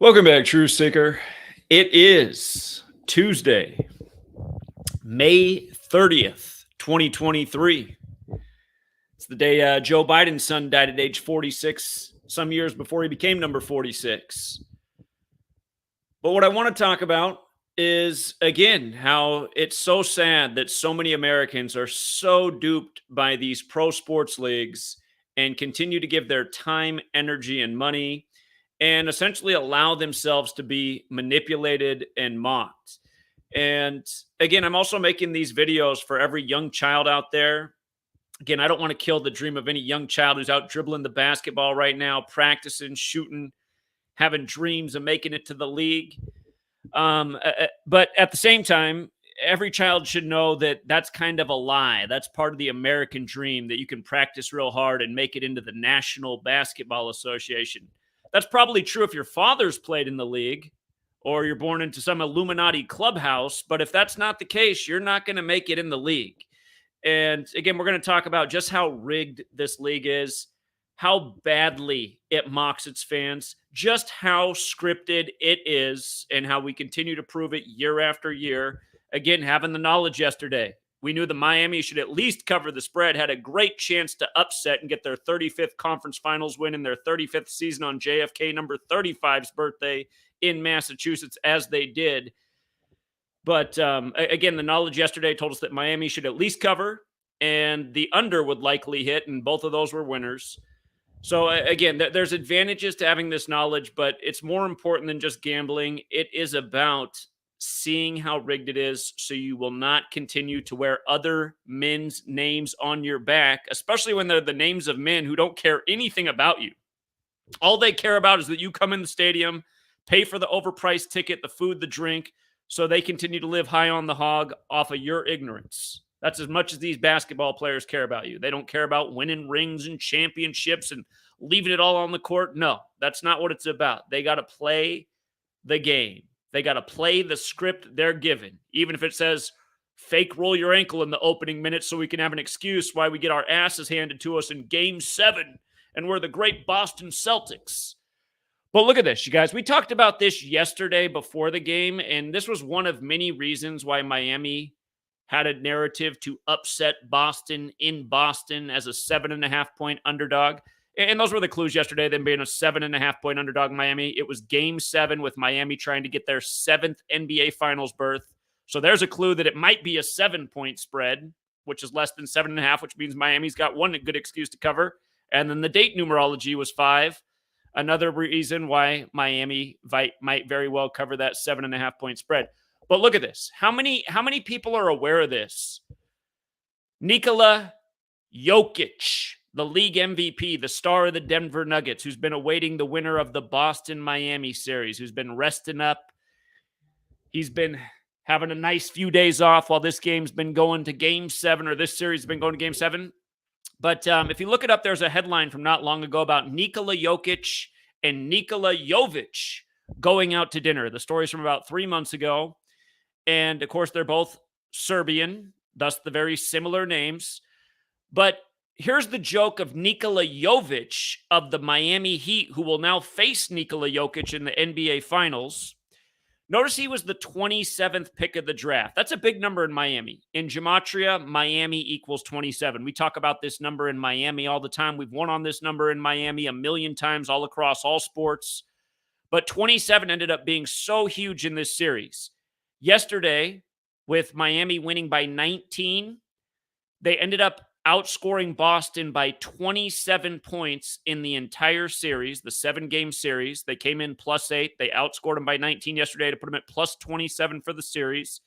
Welcome back, True Seeker. It is Tuesday, May 30th, 2023. It's the day Joe Biden's son died at age 46, some years before he became number 46. But what I want to talk about is, again, how it's so sad that so many Americans are so duped by these pro sports leagues and continue to give their time, energy, and money and essentially allow themselves to be manipulated and mocked. And again, I'm also making these videos for every young child out there. Again, I don't want to kill the dream of any young child who's out dribbling the basketball right now, practicing, shooting, having dreams of making it to the league. But at the same time, every child should know that that's kind of a lie. That's part of the American dream, that you can practice real hard and make it into the National Basketball Association. That's probably true if your father's played in the league or you're born into some Illuminati clubhouse. But if that's not the case, you're not going to make it in the league. And again, we're going to talk about just how rigged this league is, how badly it mocks its fans, just how scripted it is, and how we continue to prove it year after year. Again, having the knowledge yesterday, we knew the Miami should at least cover the spread, had a great chance to upset and get their 35th conference finals win in their 35th season on JFK number 35's birthday in Massachusetts, as they did. But again, the knowledge yesterday told us that Miami should at least cover, and the under would likely hit, and both of those were winners. So again, there's advantages to having this knowledge, but it's more important than just gambling. It is about seeing how rigged it is so you will not continue to wear other men's names on your back, especially when they're the names of men who don't care anything about you. All they care about is that you come in the stadium, pay for the overpriced ticket, the food, the drink, so they continue to live high on the hog off of your ignorance. That's as much as these basketball players care about you. They don't care about winning rings and championships and leaving it all on the court. No, that's not what it's about. They got to play the game. They got to play the script they're given, even if it says fake roll your ankle in the opening minutes so we can have an excuse why we get our asses handed to us in Game 7 and we're the great Boston Celtics. But look at this, you guys. We talked about this yesterday before the game, and this was one of many reasons why Miami had a narrative to upset Boston in Boston as a 7.5-point underdog. And those were the clues yesterday, them being a 7.5-point underdog in Miami. It was Game 7 with Miami trying to get their 7th NBA Finals berth. So there's a clue that it might be a 7-point spread, which is less than 7.5, which means Miami's got one good excuse to cover. And then the date numerology was 5. Another reason why Miami might very well cover that 7.5-point spread. But look at this. How many people are aware of this? Nikola Jokic, the league MVP, the star of the Denver Nuggets, who's been awaiting the winner of the Boston-Miami series, who's been resting up. He's been having a nice few days off while this game's been going to Game 7, or this series has been going to Game 7. But if you look it up, there's a headline from not long ago about Nikola Jokic and Nikola Jovic going out to dinner. The story's from about 3 months ago. And, of course, they're both Serbian, thus the very similar names. But here's the joke of Nikola Jovic of the Miami Heat, who will now face Nikola Jokic in the NBA Finals. Notice he was the 27th pick of the draft. That's a big number in Miami. In Gematria, Miami equals 27. We talk about this number in Miami all the time. We've won on this number in Miami a million times all across all sports. But 27 ended up being so huge in this series. Yesterday, with Miami winning by 19, they ended up outscoring Boston by 27 points in the entire series, the 7-game series. They came in +8. They outscored them by 19 yesterday to put them at +27 for the series.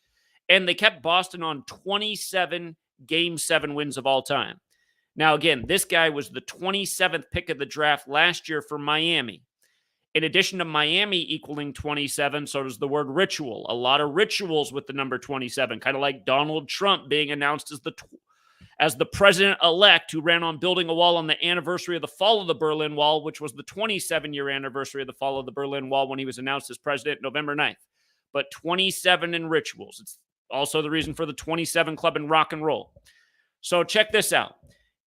And they kept Boston on 27 Game 7 wins of all time. Now, again, this guy was the 27th pick of the draft last year for Miami. In addition to Miami equaling 27, so does the word ritual. A lot of rituals with the number 27, kind of like Donald Trump being announced as the president-elect who ran on building a wall on the anniversary of the fall of the Berlin Wall, which was the 27-year anniversary of the fall of the Berlin Wall when he was announced as president November 9th. But 27 in rituals. It's also the reason for the 27 Club in rock and roll. So check this out.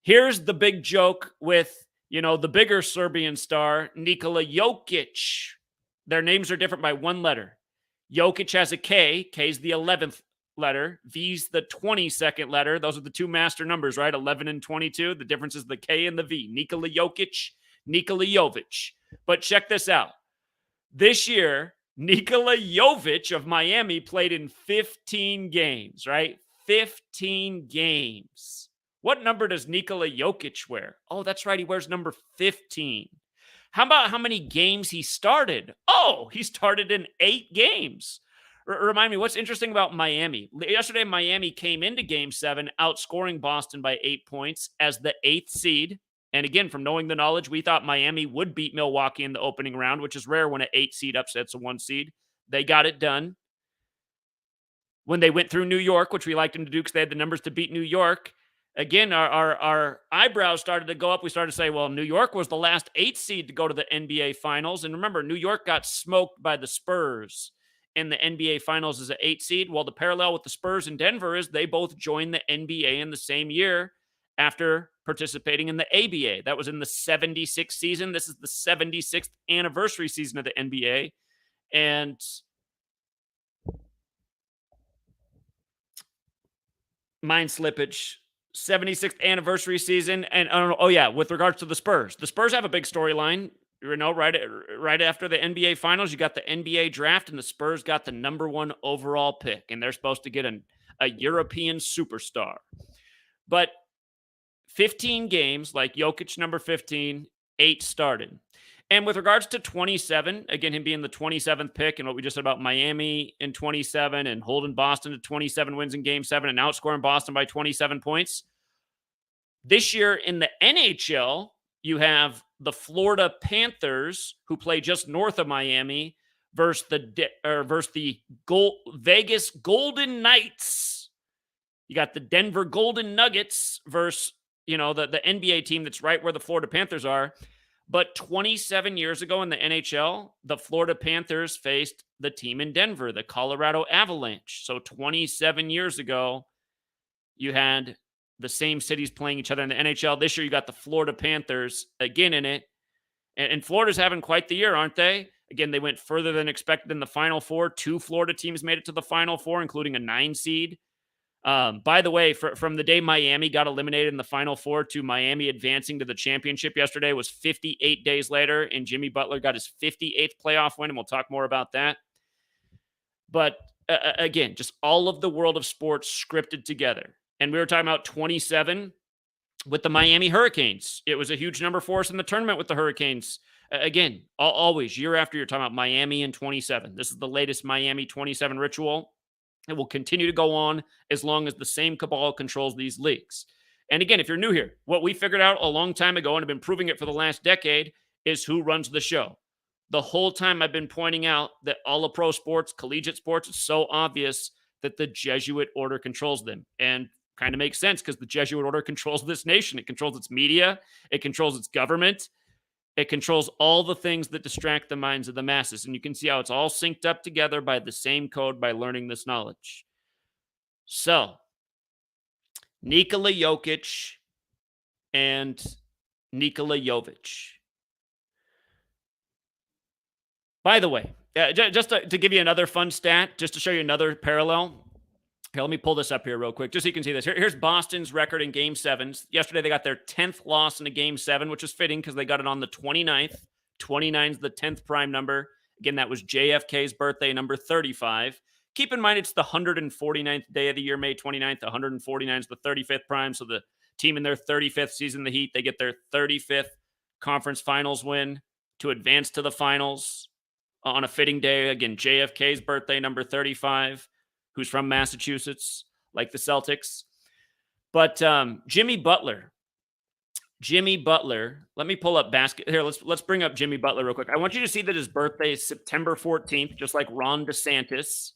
Here's the big joke with, the bigger Serbian star, Nikola Jokic. Their names are different by one letter. Jokic has a K. K's the 11th letter. V's the 22nd letter. Those are the two master numbers, right? 11 and 22. The difference is the K and the V. Nikola Jokic, Nikola Jovic. But check this out. This year, Nikola Jovic of Miami played in 15 games, right? 15 games. What number does Nikola Jokic wear? Oh, that's right. He wears number 15. How about how many games he started? Oh, he started in 8 games. Remind me, what's interesting about Miami? Yesterday, Miami came into Game 7, outscoring Boston by 8 points as the 8th seed. And again, from knowing the knowledge, we thought Miami would beat Milwaukee in the opening round, which is rare when an 8 seed upsets a 1 seed. They got it done. When they went through New York, which we liked them to do because they had the numbers to beat New York, again, our eyebrows started to go up. We started to say, well, New York was the last 8 seed to go to the NBA Finals. And remember, New York got smoked by the Spurs in the NBA Finals as an 8 seed. Well, the parallel with the Spurs in Denver is they both joined the NBA in the same year after participating in the ABA. That was in the 76th season. This is the 76th anniversary season of the NBA. And mind slippage. 76th anniversary season. And oh yeah, with regards to the Spurs have a big storyline. You know, right after the NBA Finals, you got the NBA draft, and the Spurs got the number 1 overall pick, and they're supposed to get a European superstar. But 15 games, like Jokic number 15, 8 started. And with regards to 27, again, him being the 27th pick, and what we just said about Miami in 27 and holding Boston to 27 wins in Game 7 and outscoring Boston by 27 points. This year in the NHL, you have the Florida Panthers, who play just north of Miami, versus the Vegas Golden Knights. You got the Denver Golden Nuggets versus, the NBA team that's right where the Florida Panthers are. But 27 years ago in the NHL, the Florida Panthers faced the team in Denver, the Colorado Avalanche. So 27 years ago, you had the same cities playing each other in the NHL. This year, you got the Florida Panthers again in it. And Florida's having quite the year, aren't they? Again, they went further than expected in the Final Four. 2 Florida teams made it to the Final Four, including a 9 seed. By the way, from the day Miami got eliminated in the Final Four to Miami advancing to the championship yesterday was 58 days later, and Jimmy Butler got his 58th playoff win, and we'll talk more about that. But again, just all of the world of sports scripted together. And we were talking about 27 with the Miami Hurricanes. It was a huge number for us in the tournament with the Hurricanes. Again, always, year after year, talking about Miami and 27. This is the latest Miami 27 ritual. It will continue to go on as long as the same cabal controls these leagues. And again, if you're new here, what we figured out a long time ago and have been proving it for the last decade is who runs the show. The whole time I've been pointing out that all of pro sports, collegiate sports, it's so obvious that the Jesuit order controls them. And kind of makes sense because the Jesuit order controls this nation. It controls its media. It controls its government. It controls all the things that distract the minds of the masses. And you can see how it's all synced up together by the same code by learning this knowledge. So, Nikola Jokic and Nikola Jovic. By the way, just to give you another fun stat, just to show you another parallel. Here, let me pull this up here real quick, just so you can see this. Here's Boston's record in Game 7s. Yesterday, they got their 10th loss in a Game 7, which is fitting because they got it on the 29th. 29 is the 10th prime number. Again, that was JFK's birthday, number 35. Keep in mind, it's the 149th day of the year, May 29th. 149 is the 35th prime, so the team in their 35th season, the Heat, they get their 35th conference finals win to advance to the finals on a fitting day. Again, JFK's birthday, number 35. Who's from Massachusetts, like the Celtics. But Jimmy Butler, let me pull up basket. Here, let's bring up Jimmy Butler real quick. I want you to see that his birthday is September 14th, just like Ron DeSantis.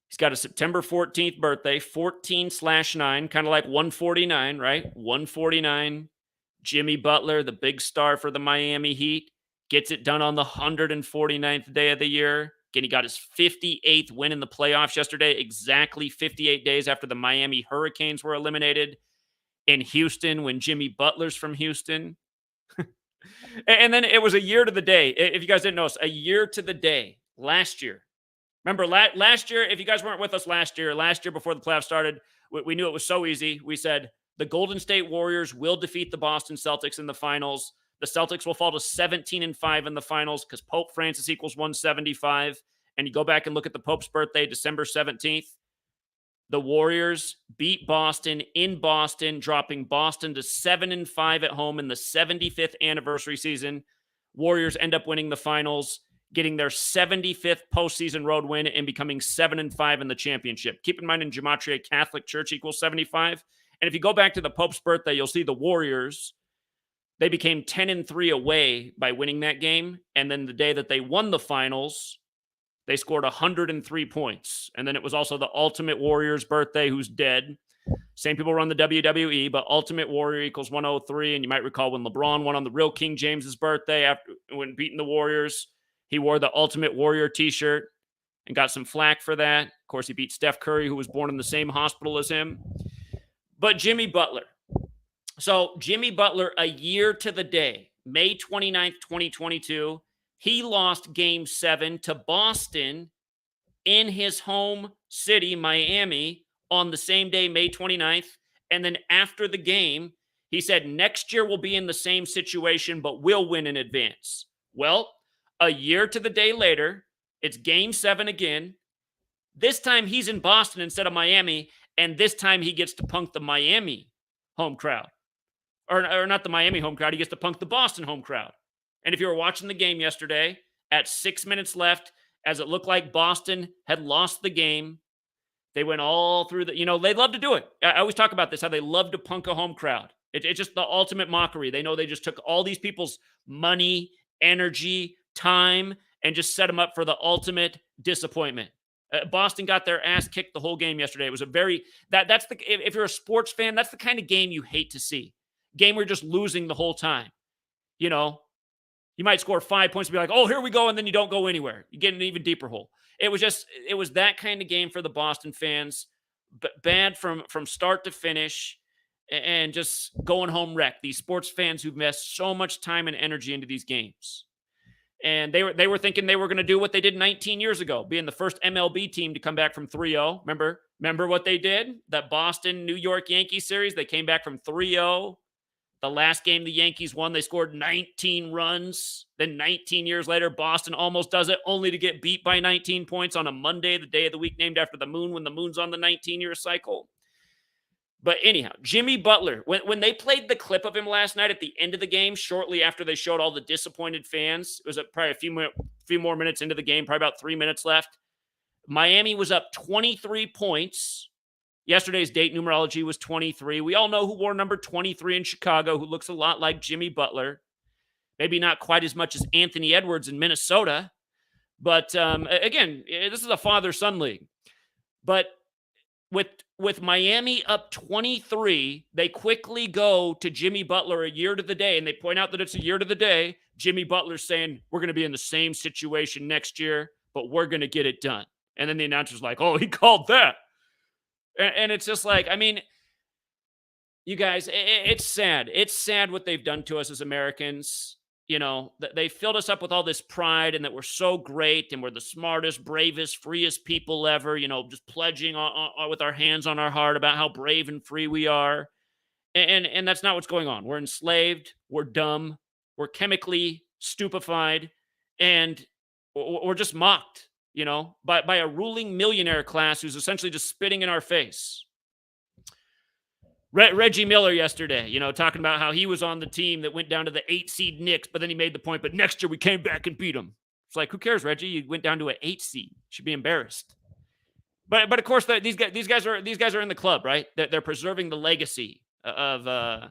He's got a September 14th birthday, 14/9, kind of like 149, right? 149. Jimmy Butler, the big star for the Miami Heat, gets it done on the 149th day of the year. Again, he got his 58th win in the playoffs yesterday, exactly 58 days after the Miami Hurricanes were eliminated in Houston when Jimmy Butler's from Houston. And then it was a year to the day. If you guys didn't notice, a year to the day last year. Remember last year, if you guys weren't with us last year before the playoffs started, we knew it was so easy. We said the Golden State Warriors will defeat the Boston Celtics in the finals. The Celtics will fall to 17-5 in the finals because Pope Francis equals 175. And you go back and look at the Pope's birthday, December 17th. The Warriors beat Boston in Boston, dropping Boston to 7-5 at home in the 75th anniversary season. Warriors end up winning the finals, getting their 75th postseason road win and becoming 7-5 in the championship. Keep in mind, in Gematria, Catholic Church equals 75. And if you go back to the Pope's birthday, you'll see the Warriors, they became 10-3 away by winning that game. And then the day that they won the finals, they scored 103 points. And then it was also the Ultimate Warrior's birthday, who's dead. Same people run the WWE, but Ultimate Warrior equals 103. And you might recall when LeBron won on the real King James's birthday when beating the Warriors, he wore the Ultimate Warrior t-shirt and got some flack for that. Of course, he beat Steph Curry, who was born in the same hospital as him. But Jimmy Butler. So Jimmy Butler, a year to the day, May 29th, 2022, he lost Game 7 to Boston in his home city, Miami, on the same day, May 29th. And then after the game, he said, next year we'll be in the same situation, but we'll win in advance. Well, a year to the day later, it's Game 7 again. This time he's in Boston instead of Miami, and this time he gets to punk the Miami home crowd. Or not the Miami home crowd, he gets to punk the Boston home crowd. And if you were watching the game yesterday, at 6 minutes left, as it looked like Boston had lost the game, they went all through they love to do it. I always talk about this, how they love to punk a home crowd. It's just the ultimate mockery. They know they just took all these people's money, energy, time, and just set them up for the ultimate disappointment. Boston got their ass kicked the whole game yesterday. It was if you're a sports fan, that's the kind of game you hate to see. Game where you're just losing the whole time. You might score 5 points and be like, oh, here we go, and then you don't go anywhere. You get an even deeper hole. It was that kind of game for the Boston fans, but bad from start to finish, and just going home wrecked. These sports fans who've invested so much time and energy into these games. And they were thinking they were going to do what they did 19 years ago, being the first MLB team to come back from 3-0. Remember what they did? That Boston-New York Yankees series, they came back from 3-0. The last game the Yankees won, they scored 19 runs. Then 19 years later, Boston almost does it, only to get beat by 19 points on a Monday, the day of the week named after the moon, when the moon's on the 19-year cycle. But anyhow, Jimmy Butler, when they played the clip of him last night at the end of the game, shortly after they showed all the disappointed fans, it was probably a few more minutes into the game, probably about 3 minutes left. Miami was up 23 points. Yesterday's date numerology was 23. We all know who wore number 23 in Chicago, who looks a lot like Jimmy Butler. Maybe not quite as much as Anthony Edwards in Minnesota. But again, this is a father-son league. But with Miami up 23, they quickly go to Jimmy Butler a year to the day, and they point out that it's a year to the day. Jimmy Butler's saying, we're going to be in the same situation next year, but we're going to get it done. And then the announcer's like, oh, he called that. And it's just like, I mean, you guys, it's sad. It's sad what they've done to us as Americans. They filled us up with all this pride and that we're so great and we're the smartest, bravest, freest people ever, just pledging with our hands on our heart about how brave and free we are. And that's not what's going on. We're enslaved. We're dumb. We're chemically stupefied. And we're just mocked. By a ruling millionaire class who's essentially just spitting in our face. Reggie Miller yesterday, talking about how he was on the team that went down to the 8-seed Knicks, but then he made the point, but next year we came back and beat them. It's like, who cares, Reggie? You went down to an 8-seed. You should be embarrassed. But of course, these guys are in the club, right? They're preserving the legacy of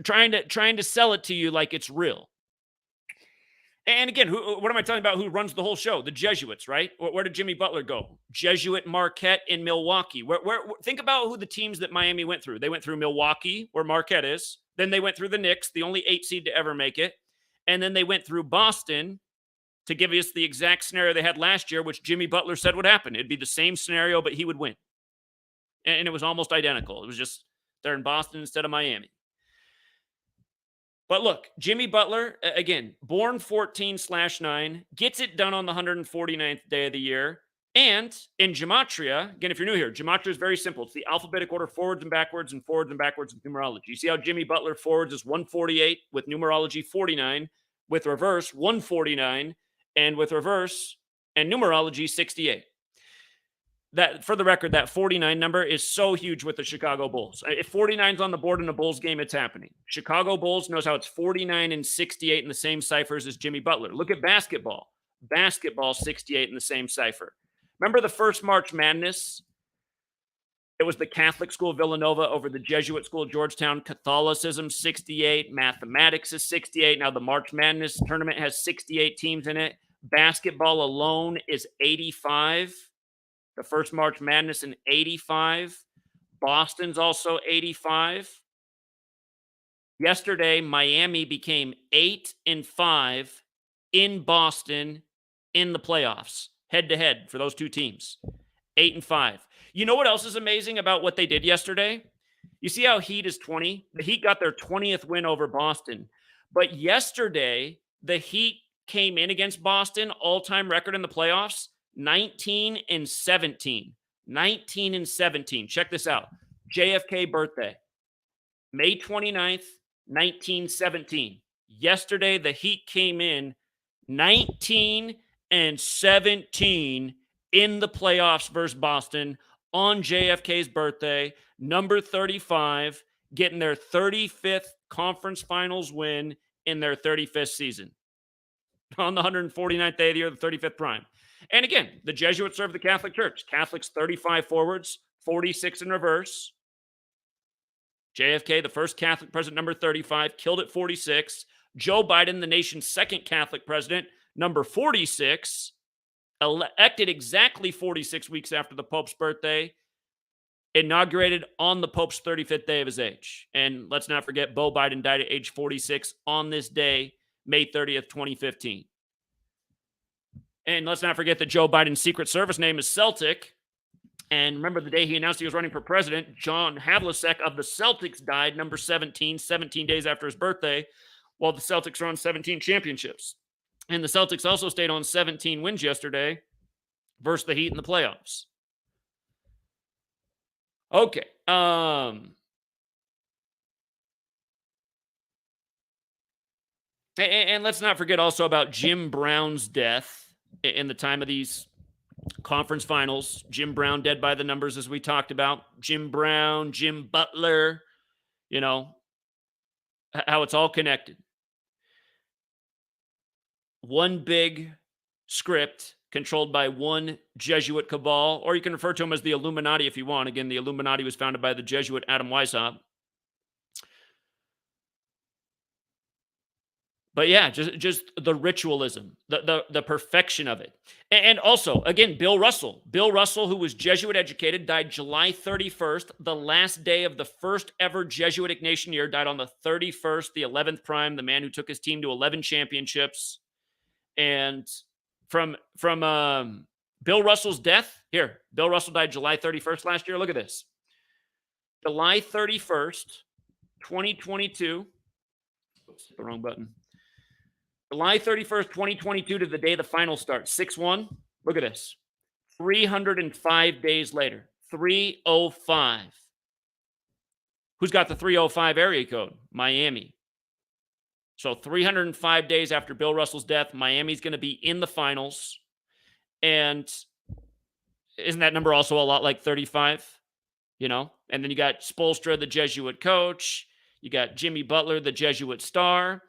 trying to sell it to you like it's real. And again, what am I telling about? Who runs the whole show? The Jesuits, right? Where did Jimmy Butler go? Jesuit Marquette in Milwaukee. Where think about who the teams that Miami went through. They went through Milwaukee, where Marquette is. Then they went through the Knicks, the only 8 seed to ever make it. And then they went through Boston to give us the exact scenario they had last year, which Jimmy Butler said would happen. It'd be the same scenario, but he would win. And it was almost identical. It was just they're in Boston instead of Miami. But look, Jimmy Butler, again, born 14/9, gets it done on the 149th day of the year. And in Gematria, again, if you're new here, Gematria is very simple. It's the alphabetic order forwards and backwards with numerology. You see how Jimmy Butler forwards is 148 with numerology 49, with reverse 149, and with reverse and numerology 68. That, for the record, that 49 number is so huge with the Chicago Bulls. If 49's on the board in a Bulls game, it's happening. Chicago Bulls knows how it's 49 and 68 in the same ciphers as Jimmy Butler. Look at basketball. Basketball 68 in the same cipher. Remember the first March Madness? It was the Catholic school Villanova over the Jesuit school Georgetown. Catholicism 68, mathematics is 68. Now the March Madness tournament has 68 teams in it. Basketball alone is 85. The first March Madness in 85. Boston's also 85. Yesterday, Miami became 8-5 in Boston in the playoffs, head-to-head for those two teams. 8-5. You know what else is amazing about what they did yesterday? You see how Heat is 20? The Heat got their 20th win over Boston. But yesterday, the Heat came in against Boston, all-time record in the playoffs, 19-17. 19-17. Check this out. JFK birthday, May 29th, 1917. Yesterday, the Heat came in 19-17 in the playoffs versus Boston on JFK's birthday, number 35, getting their 35th conference finals win in their 35th season. On the 149th day of the year, the 35th prime. And again, the Jesuits serve the Catholic Church. Catholics 35 forwards, 46 in reverse. JFK, the first Catholic president, number 35, killed at 46. Joe Biden, the nation's second Catholic president, number 46, elected exactly 46 weeks after the Pope's birthday, inaugurated on the Pope's 35th day of his age. And let's not forget, Beau Biden died at age 46 on this day, May 30th, 2015. And let's not forget that Joe Biden's Secret Service name is Celtic. And remember the day he announced he was running for president, John Havlicek of the Celtics died, number 17, 17 days after his birthday, while the Celtics are on 17 championships. And the Celtics also stayed on 17 wins yesterday versus the Heat in the playoffs. Okay. And let's not forget also about Jim Brown's death in the time of these conference finals. Jim Brown dead by the numbers, as we talked about. Jim Brown, Jim Butler, you know, how it's all connected. One big script controlled by one Jesuit cabal, or you can refer to them as the Illuminati if you want. Again, the Illuminati was founded by the Jesuit Adam Weishaupt. But yeah, just the ritualism, the perfection of it. And also, again, Bill Russell. Bill Russell, who was Jesuit educated, died July 31st, the last day of the first ever Jesuit Ignatian year, died on the 31st, the 11th prime, the man who took his team to 11 championships. And from Bill Russell's death, here, Bill Russell died July 31st last year. Look at this. July 31st, 2022. Oops, the wrong button. July 31st, 2022 to the day the final starts, 6-1. Look at this. 305 days later, 305. Who's got the 305 area code? Miami. So 305 days after Bill Russell's death, Miami's going to be in the finals. And isn't that number also a lot like 35? You know? And then you got Spoelstra, the Jesuit coach. You got Jimmy Butler, the Jesuit star.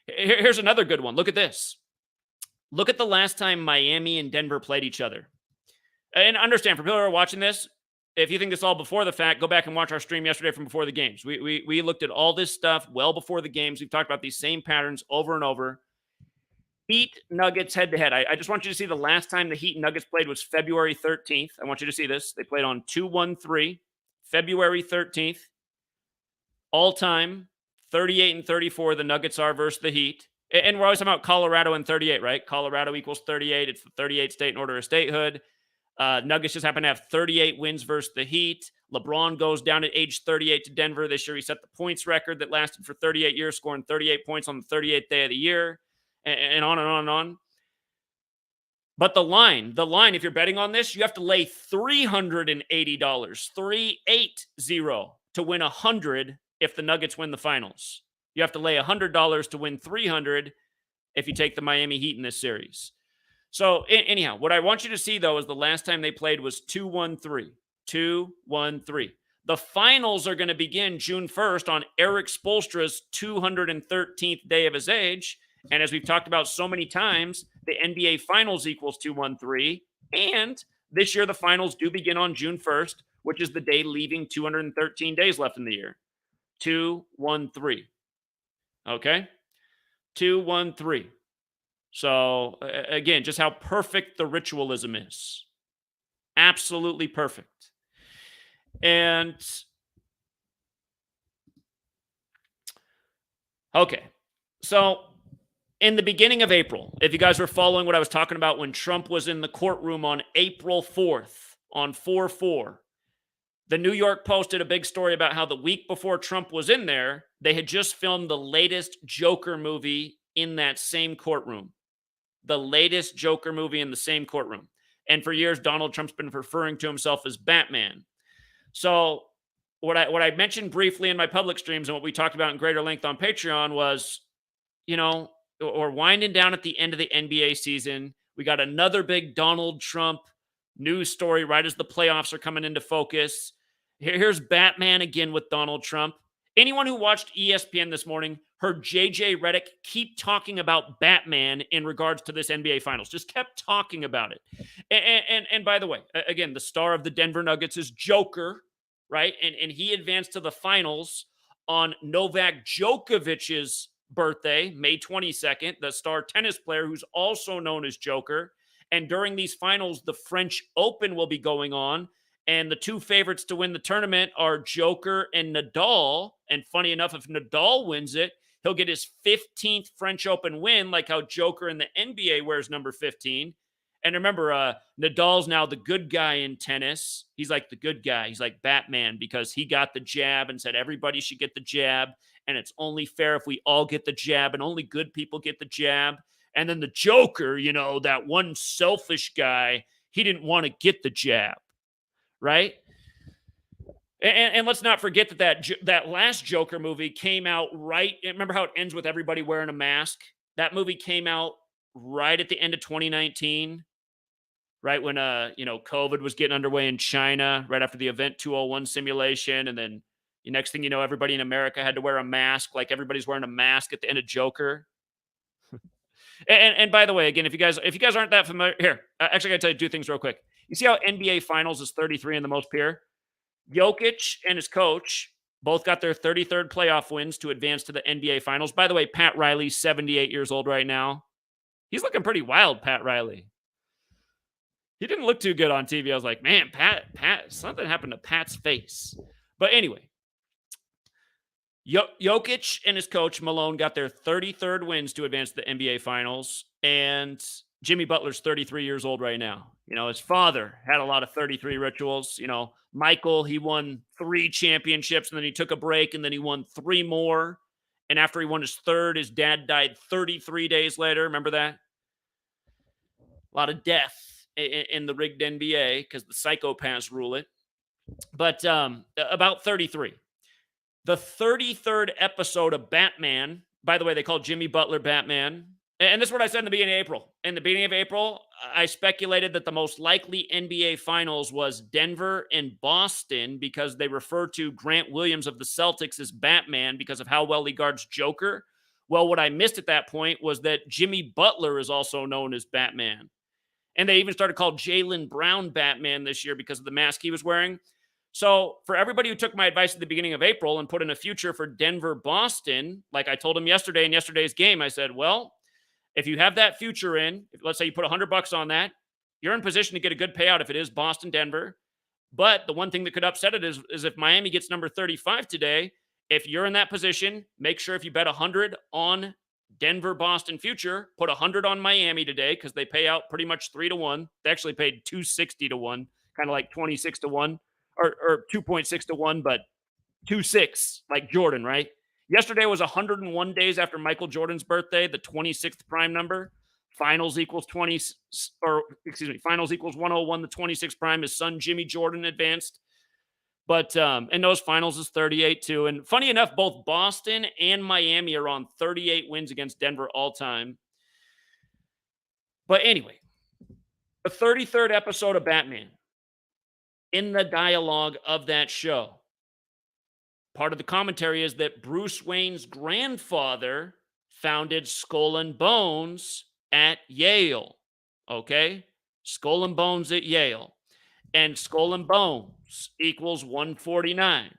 Here's another good one. Look at this. Look at the last time Miami and Denver played each other. And understand, for people who are watching this, if you think this all before the fact, go back and watch our stream yesterday from before the games. We looked at all this stuff well before the games. We've talked about these same patterns over and over. Heat Nuggets head-to-head. I just want you to see the last time the Heat Nuggets played was February 13th. I want you to see this. They played on 2-1-3, February 13th. All-time, 38-34, the Nuggets are versus the Heat. And we're always talking about Colorado and 38, right? Colorado equals 38. It's the 38 state in order of statehood. Nuggets just happen to have 38 wins versus the Heat. LeBron goes down at age 38 to Denver. This year he set the points record that lasted for 38 years, scoring 38 points on the 38th day of the year, and on and on and on. But the line, if you're betting on this, you have to lay $380, 380 to win 100 if the Nuggets win the finals. You have to lay $100 to win 300 if you take the Miami Heat in this series. So anyhow, what I want you to see, though, is the last time they played was 2-1-3. 2-1-3. The finals are going to begin June 1st on Eric Spoelstra's 213th day of his age. And as we've talked about so many times, the NBA Finals equals 2-1-3. And this year, the finals do begin on June 1st, which is the day leaving 213 days left in the year. 2-1-3. Okay? 2-1-3. So, again, just how perfect the ritualism is. Absolutely perfect. And, okay. So, in the beginning of April, if you guys were following what I was talking about when Trump was in the courtroom on April 4th, on 4/4, the New York Post did a big story about how the week before Trump was in there, they had just filmed the latest Joker movie in that same courtroom. The latest Joker movie in the same courtroom. And for years, Donald Trump's been referring to himself as Batman. So what I mentioned briefly in my public streams and what we talked about in greater length on Patreon was, we're winding down at the end of the NBA season. We got another big Donald Trump news story right as the playoffs are coming into focus. Here's Batman again with Donald Trump. Anyone who watched ESPN this morning heard JJ Reddick keep talking about Batman in regards to this NBA Finals. Just kept talking about it. And by the way, again, the star of the Denver Nuggets is Joker, right? And he advanced to the finals on Novak Djokovic's birthday, May 22nd, the star tennis player who's also known as Joker. And during these finals, the French Open will be going on. And the two favorites to win the tournament are Joker and Nadal. And funny enough, if Nadal wins it, he'll get his 15th French Open win, like how Joker in the NBA wears number 15. And remember, Nadal's now the good guy in tennis. He's like the good guy. He's like Batman because he got the jab and said everybody should get the jab. And it's only fair if we all get the jab and only good people get the jab. And then the Joker, that one selfish guy, he didn't want to get the jab, right? And let's not forget that last Joker movie came out right. Remember how it ends with everybody wearing a mask? That movie came out right at the end of 2019, right when COVID was getting underway in China, right after the Event 201 simulation, and then the next thing you know, everybody in America had to wear a mask, like everybody's wearing a mask at the end of Joker. And by the way, again, if you guys aren't that familiar, here, actually, I gotta tell you two things real quick. You see how NBA Finals is 33 in the most pure? Jokic and his coach both got their 33rd playoff wins to advance to the NBA Finals. By the way, Pat Riley's 78 years old right now. He's looking pretty wild, Pat Riley. He didn't look too good on TV. I was like, man, Pat, something happened to Pat's face. But anyway, Jokic and his coach, Malone, got their 33rd wins to advance to the NBA Finals. And Jimmy Butler's 33 years old right now. His father had a lot of 33 rituals. Michael, he won 3 championships, and then he took a break, and then he won 3 more. And after he won his 3rd, his dad died 33 days later. Remember that? A lot of death in the rigged NBA because the psychopaths rule it. But about 33. The 33rd episode of Batman, by the way, they called Jimmy Butler Batman. And this is what I said in the beginning of April. In the beginning of April, I speculated that the most likely NBA Finals was Denver and Boston because they refer to Grant Williams of the Celtics as Batman because of how well he guards Joker. Well, what I missed at that point was that Jimmy Butler is also known as Batman. And they even started calling Jaylen Brown Batman this year because of the mask he was wearing. So for everybody who took my advice at the beginning of April and put in a future for Denver-Boston, like I told him yesterday in yesterday's game, I said, well, if you have that future in, let's say you put $100 on that, you're in position to get a good payout if it is Boston-Denver. But the one thing that could upset it is if Miami gets number 35 today, if you're in that position, make sure if you bet 100 on Denver-Boston future, put 100 on Miami today because they pay out pretty much 3-1. They actually paid 260 to 1, kind of like 26 to 1. or 2.6 to 1, but 2.6 like Jordan, right? Yesterday was 101 days after Michael Jordan's birthday, the 26th prime number. Finals equals 20, or excuse me, finals equals 101. The 26th prime. His son Jimmy Jordan advanced, but in those finals is 38 too. And funny enough, both Boston and Miami are on 38 wins against Denver all time. But anyway, the 33rd episode of Batman. In the dialogue of that show, part of the commentary is that Bruce Wayne's grandfather founded Skull and Bones at Yale. Okay? Skull and Bones at Yale. And Skull and Bones equals 149.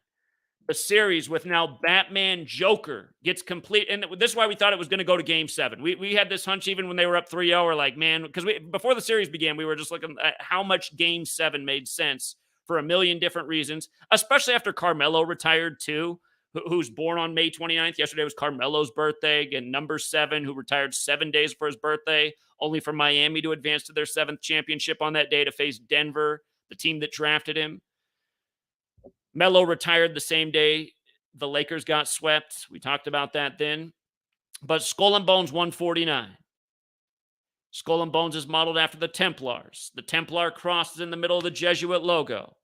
The series with now Batman Joker gets complete. And this is why we thought it was going to go to game 7. We had this hunch even when they were up 3-0. We're like, man, because before the series began, we were just looking at how much game 7 made sense for a million different reasons, especially after Carmelo retired too, who's born on May 29th. Yesterday was Carmelo's birthday, and number 7, who retired 7 days for his birthday, only for Miami to advance to their 7th championship on that day to face Denver, the team that drafted him. Melo retired the same day the Lakers got swept. We talked about that then. But Skull and Bones 149. Skull and Bones is modeled after the Templars. The Templar cross is in the middle of the Jesuit logo.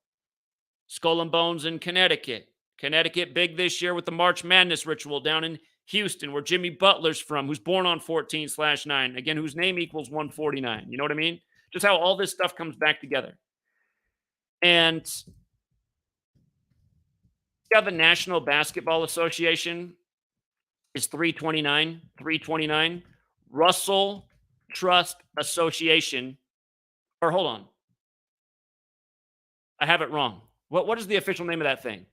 Skull and Bones in Connecticut. Connecticut big this year with the March Madness ritual down in Houston, where Jimmy Butler's from, who's born on 14/9. Again, whose name equals 149. You know what I mean? Just how all this stuff comes back together. And yeah, the National Basketball Association is 329. 329. Russell Trust Association. Or hold on. I have it wrong. What is the official name of that thing?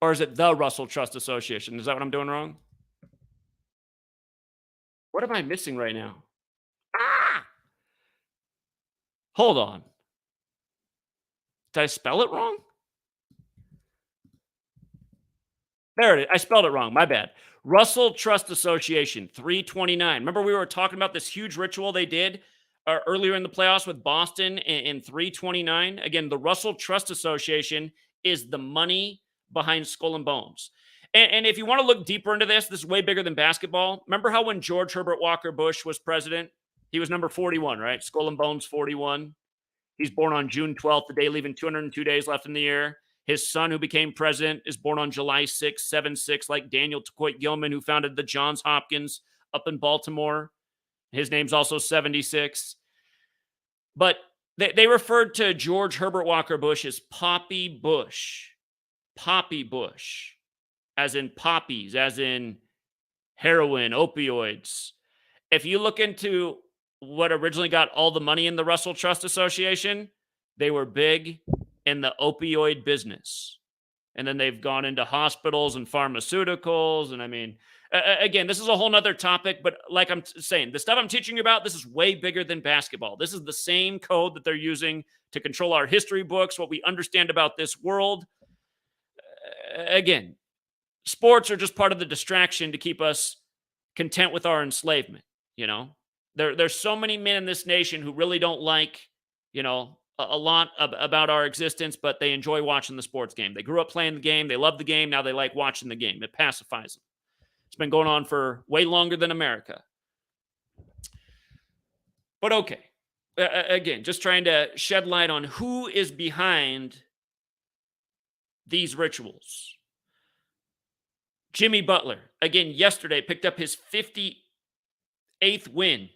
Or is it the Russell Trust Association? Is that what I'm doing wrong? What am I missing right now? Hold on. Did I spell it wrong? There it is. I spelled it wrong. My bad. Russell Trust Association, 329. Remember we were talking about this huge ritual they did earlier in the playoffs with Boston in 329? Again, the Russell Trust Association is the money behind Skull and Bones. And if you want to look deeper into this is way bigger than basketball. Remember how when George Herbert Walker Bush was president, he was number 41, right? Skull and Bones 41. He's born on June 12th, the day leaving 202 days left in the year. His son, who became president, is born on July 6th, 7/6, like Daniel Tcoit Gilman, who founded the Johns Hopkins up in Baltimore. His name's also 76. But they referred to George Herbert Walker Bush as Poppy Bush. Poppy Bush. As in poppies, as in heroin, opioids. If you look into what originally got all the money in the Russell Trust Association, they were big in the opioid business. And then they've gone into hospitals and pharmaceuticals. And I mean, again, this is a whole nother topic, but like I'm saying, the stuff I'm teaching you about, this is way bigger than basketball. This is the same code that they're using to control our history books, what we understand about this world. Again, sports are just part of the distraction to keep us content with our enslavement, you know? There's so many men in this nation who really don't like, you know, a lot about our existence, but they enjoy watching the sports game. They grew up playing the game. They love the game. Now they like watching the game. It pacifies them. It's been going on for way longer than America. But okay. Again, just trying to shed light on who is behind these rituals. Jimmy Butler, again, yesterday picked up his 58th win.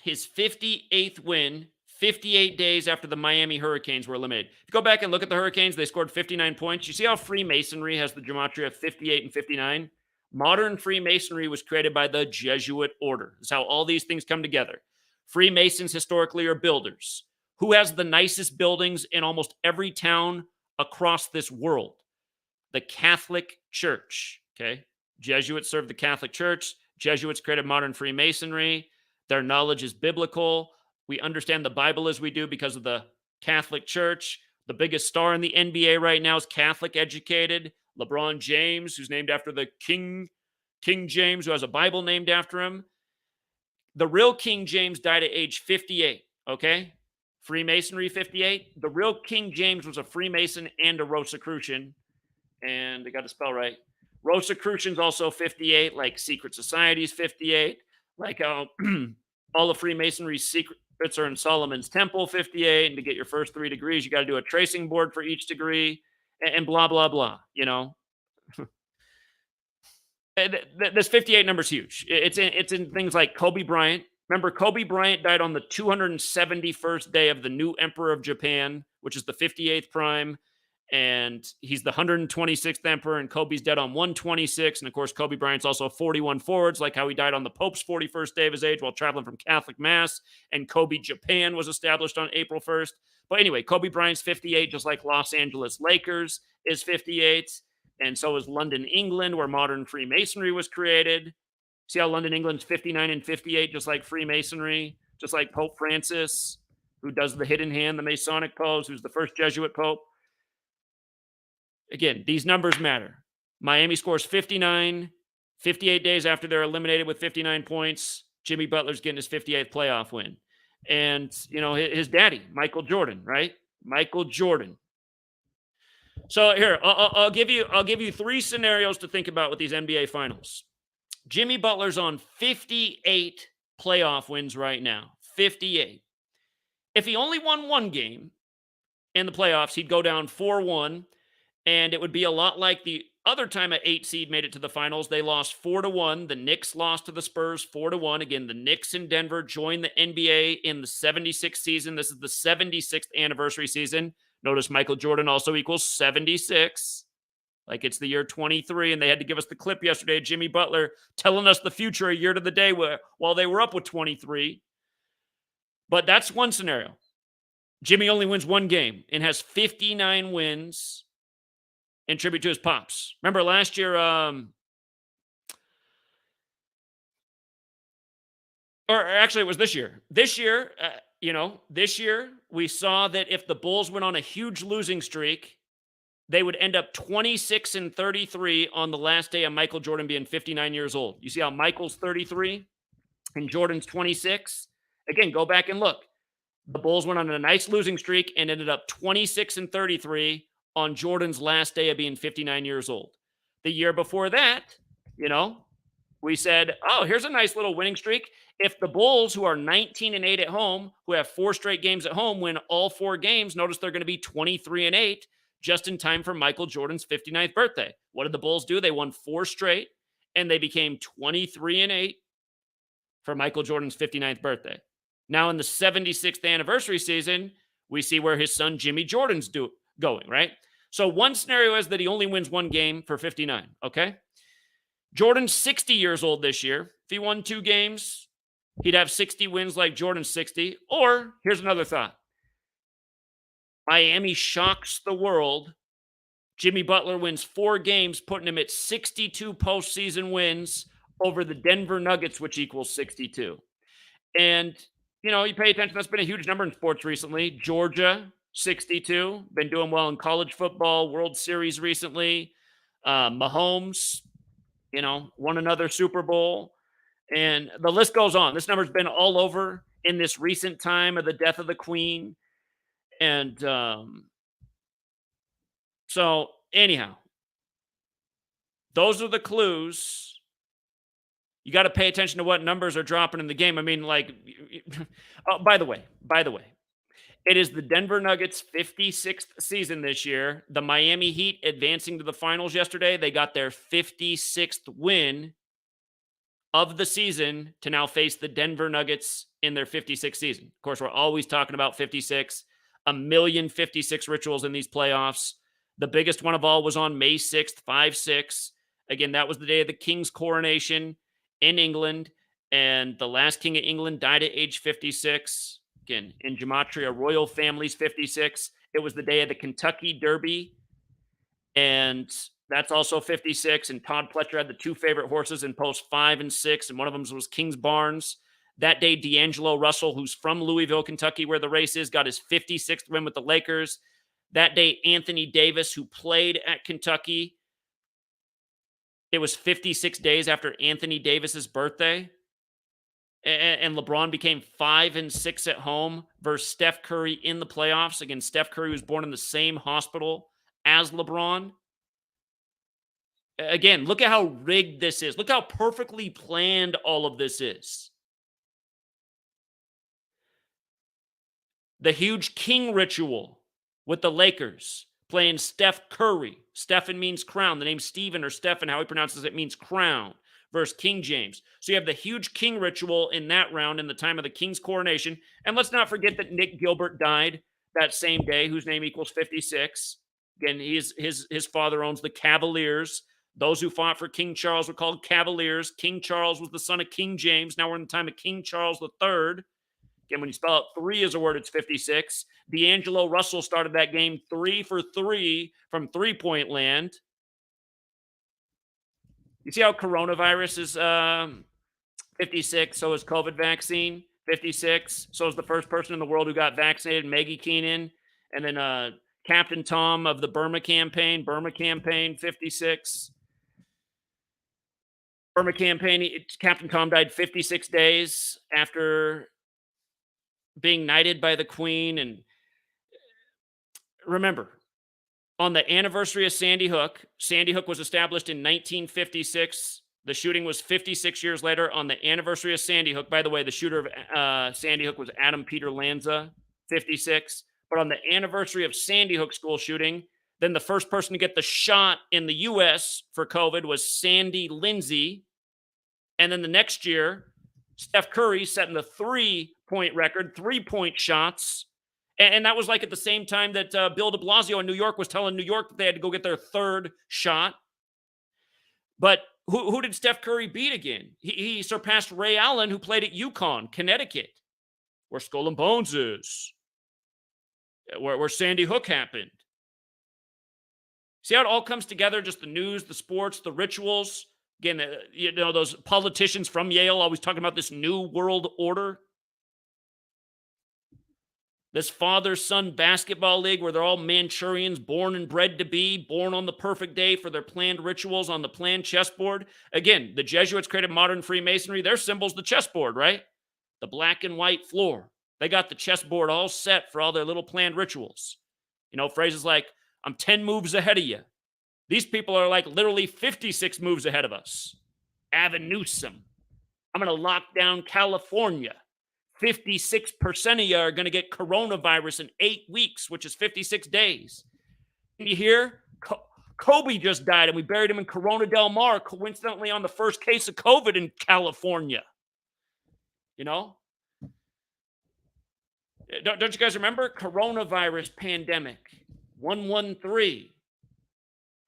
His 58th win, 58 days after the Miami Hurricanes were eliminated. If you go back and look at the Hurricanes, they scored 59 points. You see how Freemasonry has the gematria of 58 and 59? Modern Freemasonry was created by the Jesuit order. That's how all these things come together. Freemasons historically are builders. Who has the nicest buildings in almost every town across this world? The Catholic Church. Okay? Jesuits served the Catholic Church. Jesuits created modern Freemasonry. Their knowledge is biblical. We understand the Bible as we do because of the Catholic Church. The biggest star in the NBA right now is Catholic educated. LeBron James, who's named after the King James, who has a Bible named after him. The real King James died at age 58. Okay. Freemasonry 58. The real King James was a Freemason and a Rosicrucian. And I got to spell right. Rosicrucian's also 58, like secret societies 58, like all of Freemasonry's secrets are in Solomon's Temple 58. And to get your first 3 degrees, you got to do a tracing board for each degree and blah, blah, blah. You know, this 58 number is huge. It's in things like Kobe Bryant. Remember, Kobe Bryant died on the 271st day of the new emperor of Japan, which is the 58th prime. And he's the 126th emperor, and Kobe's dead on 126. And of course, Kobe Bryant's also 41 forwards, like how he died on the Pope's 41st day of his age while traveling from Catholic Mass. And Kobe Japan was established on April 1st. But anyway, Kobe Bryant's 58, just like Los Angeles Lakers is 58. And so is London, England, where modern Freemasonry was created. See how London, England's 59 and 58, just like Freemasonry, just like Pope Francis, who does the hidden hand, the Masonic pose, who's the first Jesuit Pope. Again, these numbers matter. Miami scores 59, 58 days after they're eliminated with 59 points. Jimmy Butler's getting his 58th playoff win. And, you know, his daddy, Michael Jordan, right? Michael Jordan. So here, I'll give you 3 scenarios to think about with these NBA finals. Jimmy Butler's on 58 playoff wins right now. 58. If he only won 1 game in the playoffs, he'd go down 4-1. And it would be a lot like the other time an 8 seed made it to the finals. They lost 4-1. The Knicks lost to the Spurs 4-1. Again, the Knicks in Denver joined the NBA in the 76th season. This is the 76th anniversary season. Notice Michael Jordan also equals 76. Like it's the year 23. And they had to give us the clip yesterday of Jimmy Butler telling us the future a year to the day while they were up with 23. But that's one scenario. Jimmy only wins 1 game and has 59 wins in tribute to his pops. Remember last year, or actually it was this year. This year, this year we saw that if the Bulls went on a huge losing streak, they would end up 26 and 33 on the last day of Michael Jordan being 59 years old. You see how Michael's 33 and Jordan's 26? Again, go back and look. The Bulls went on a nice losing streak and ended up 26 and 33 on Jordan's last day of being 59 years old. The year before that, we said, oh, here's a nice little winning streak. If the Bulls, who are 19 and 8 at home, who have 4 straight games at home, win all 4 games, notice they're going to be 23 and 8 just in time for Michael Jordan's 59th birthday. What did the Bulls do? They won 4 straight, and they became 23 and 8 for Michael Jordan's 59th birthday. Now in the 76th anniversary season, we see where his son Jimmy Jordan's going, right? So one scenario is that he only wins 1 game for 59, okay? Jordan's 60 years old this year. If he won 2 games, he'd have 60 wins like Jordan's 60. Or, here's another thought. Miami shocks the world. Jimmy Butler wins 4 games, putting him at 62 postseason wins over the Denver Nuggets, which equals 62. And, you pay attention, that's been a huge number in sports recently. Georgia, 62, been doing well in college football, World Series recently. Mahomes, won another Super Bowl. And the list goes on. This number's been all over in this recent time of the death of the Queen. And so anyhow, those are the clues. You got to pay attention to what numbers are dropping in the game. I mean, by the way, it is the Denver Nuggets' 56th season this year. The Miami Heat advancing to the finals yesterday. They got their 56th win of the season to now face the Denver Nuggets in their 56th season. Of course, we're always talking about 56. 1,056 rituals in these playoffs. The biggest one of all was on May 6th, 5-6. Again, that was the day of the king's coronation in England. And the last king of England died at age 56. Again, in Gematria, royal families 56. It was the day of the Kentucky Derby. And that's also 56. And Todd Pletcher had the 2 favorite horses in post 5 and 6. And one of them was King's Barnes. That day, D'Angelo Russell, who's from Louisville, Kentucky, where the race is, got his 56th win with the Lakers. That day, Anthony Davis, who played at Kentucky, it was 56 days after Anthony Davis's birthday. And LeBron became 5-6 at home versus Steph Curry in the playoffs. Again, Steph Curry was born in the same hospital as LeBron. Again, look at how rigged this is. Look how perfectly planned all of this is. The huge king ritual with the Lakers playing Steph Curry. Stephen means crown. The name Stephen or Stephen, how he pronounces it, means crown versus King James. So you have the huge king ritual in that round in the time of the king's coronation. And let's not forget that Nick Gilbert died that same day, whose name equals 56. Again, his father owns the Cavaliers. Those who fought for King Charles were called Cavaliers. King Charles was the son of King James. Now we're in the time of King Charles III. Again, when you spell out 3 as a word, it's 56. D'Angelo Russell started that game 3 for 3 from three-point land. You see how coronavirus is 56, so is COVID vaccine, 56. So is the first person in the world who got vaccinated, Maggie Keenan. And then Captain Tom of the Burma campaign, 56. Burma campaign, Captain Tom died 56 days after being knighted by the Queen. And remember, on the anniversary of Sandy Hook was established in 1956. The shooting was 56 years later on the anniversary of Sandy Hook. By the way, the shooter of Sandy Hook was Adam Peter Lanza, 56. But on the anniversary of Sandy Hook school shooting, then the first person to get the shot in the U.S. for COVID was Sandy Lindsay. And then the next year, Steph Curry setting the three-point record, 3-point shots. And that was like at the same time that Bill de Blasio in New York was telling New York that they had to go get their third shot. But who did Steph Curry beat again? He surpassed Ray Allen, who played at UConn, Connecticut, where Skull and Bones is, where Sandy Hook happened. See how it all comes together, just the news, the sports, the rituals. Again, those politicians from Yale always talking about this new world order. This father-son basketball league where they're all Manchurians, born and bred to be, born on the perfect day for their planned rituals on the planned chessboard. Again, the Jesuits created modern Freemasonry. Their symbol's the chessboard, right? The black and white floor. They got the chessboard all set for all their little planned rituals. You know, phrases like, I'm 10 moves ahead of you. These people are like literally 56 moves ahead of us. Avin Newsom. I'm going to lock down California. 56% of you are going to get coronavirus in 8 weeks, which is 56 days. Can you hear? Kobe just died, and we buried him in Corona Del Mar, coincidentally on the first case of COVID in California. You know? Don't you guys remember? Coronavirus pandemic, 113.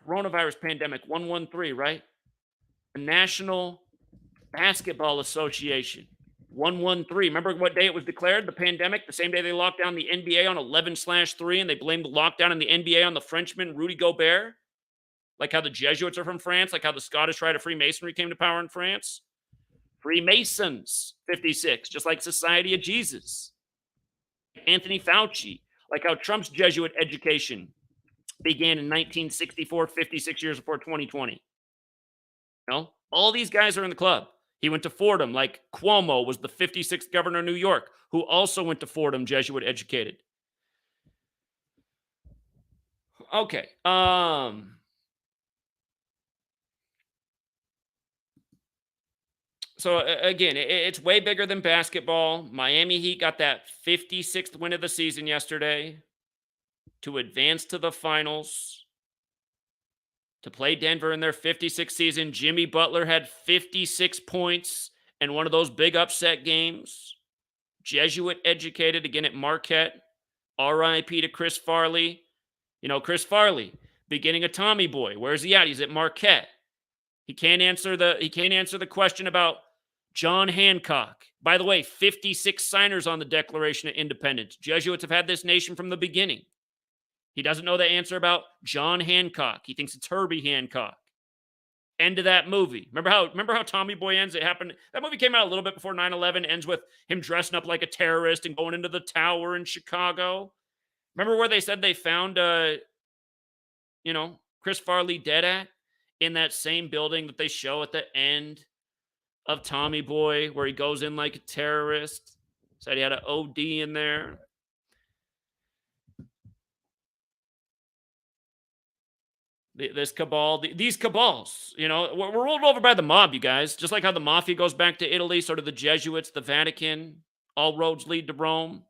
Coronavirus pandemic, 113, right? The National Basketball Association. 113. Remember what day it was declared, the pandemic? The same day they locked down the NBA on 11/3, and they blamed the lockdown in the NBA on the Frenchman Rudy Gobert. Like how the Jesuits are from France, like how the Scottish Rite of Freemasonry came to power in France. Freemasons, 56, just like Society of Jesus. Anthony Fauci, like how Trump's Jesuit education began in 1964, 56 years before 2020. You know, all these guys are in the club. He went to Fordham, like Cuomo was the 56th governor of New York, who also went to Fordham, Jesuit educated. Okay. So again, it's way bigger than basketball. Miami Heat got that 56th win of the season yesterday to advance to the finals. To play Denver in their 56th season. Jimmy Butler had 56 points in one of those big upset games. Jesuit educated again at Marquette. RIP to Chris Farley. You know, Chris Farley, beginning of Tommy Boy. Where's he at? He's at Marquette. He can't answer the question about John Hancock. By the way, 56 signers on the Declaration of Independence. Jesuits have had this nation from the beginning. He doesn't know the answer about John Hancock. He thinks it's Herbie Hancock. End of that movie. Remember how Tommy Boy ends? It happened. That movie came out a little bit before 9/11. Ends with him dressing up like a terrorist and going into the tower in Chicago. Remember where they said they found, Chris Farley dead at? In that same building that they show at the end of Tommy Boy where he goes in like a terrorist. Said he had an OD in there. This cabal, these cabals, we're rolled over by the mob, you guys. Just like how the mafia goes back to Italy, so do the Jesuits, the Vatican. All roads lead to Rome.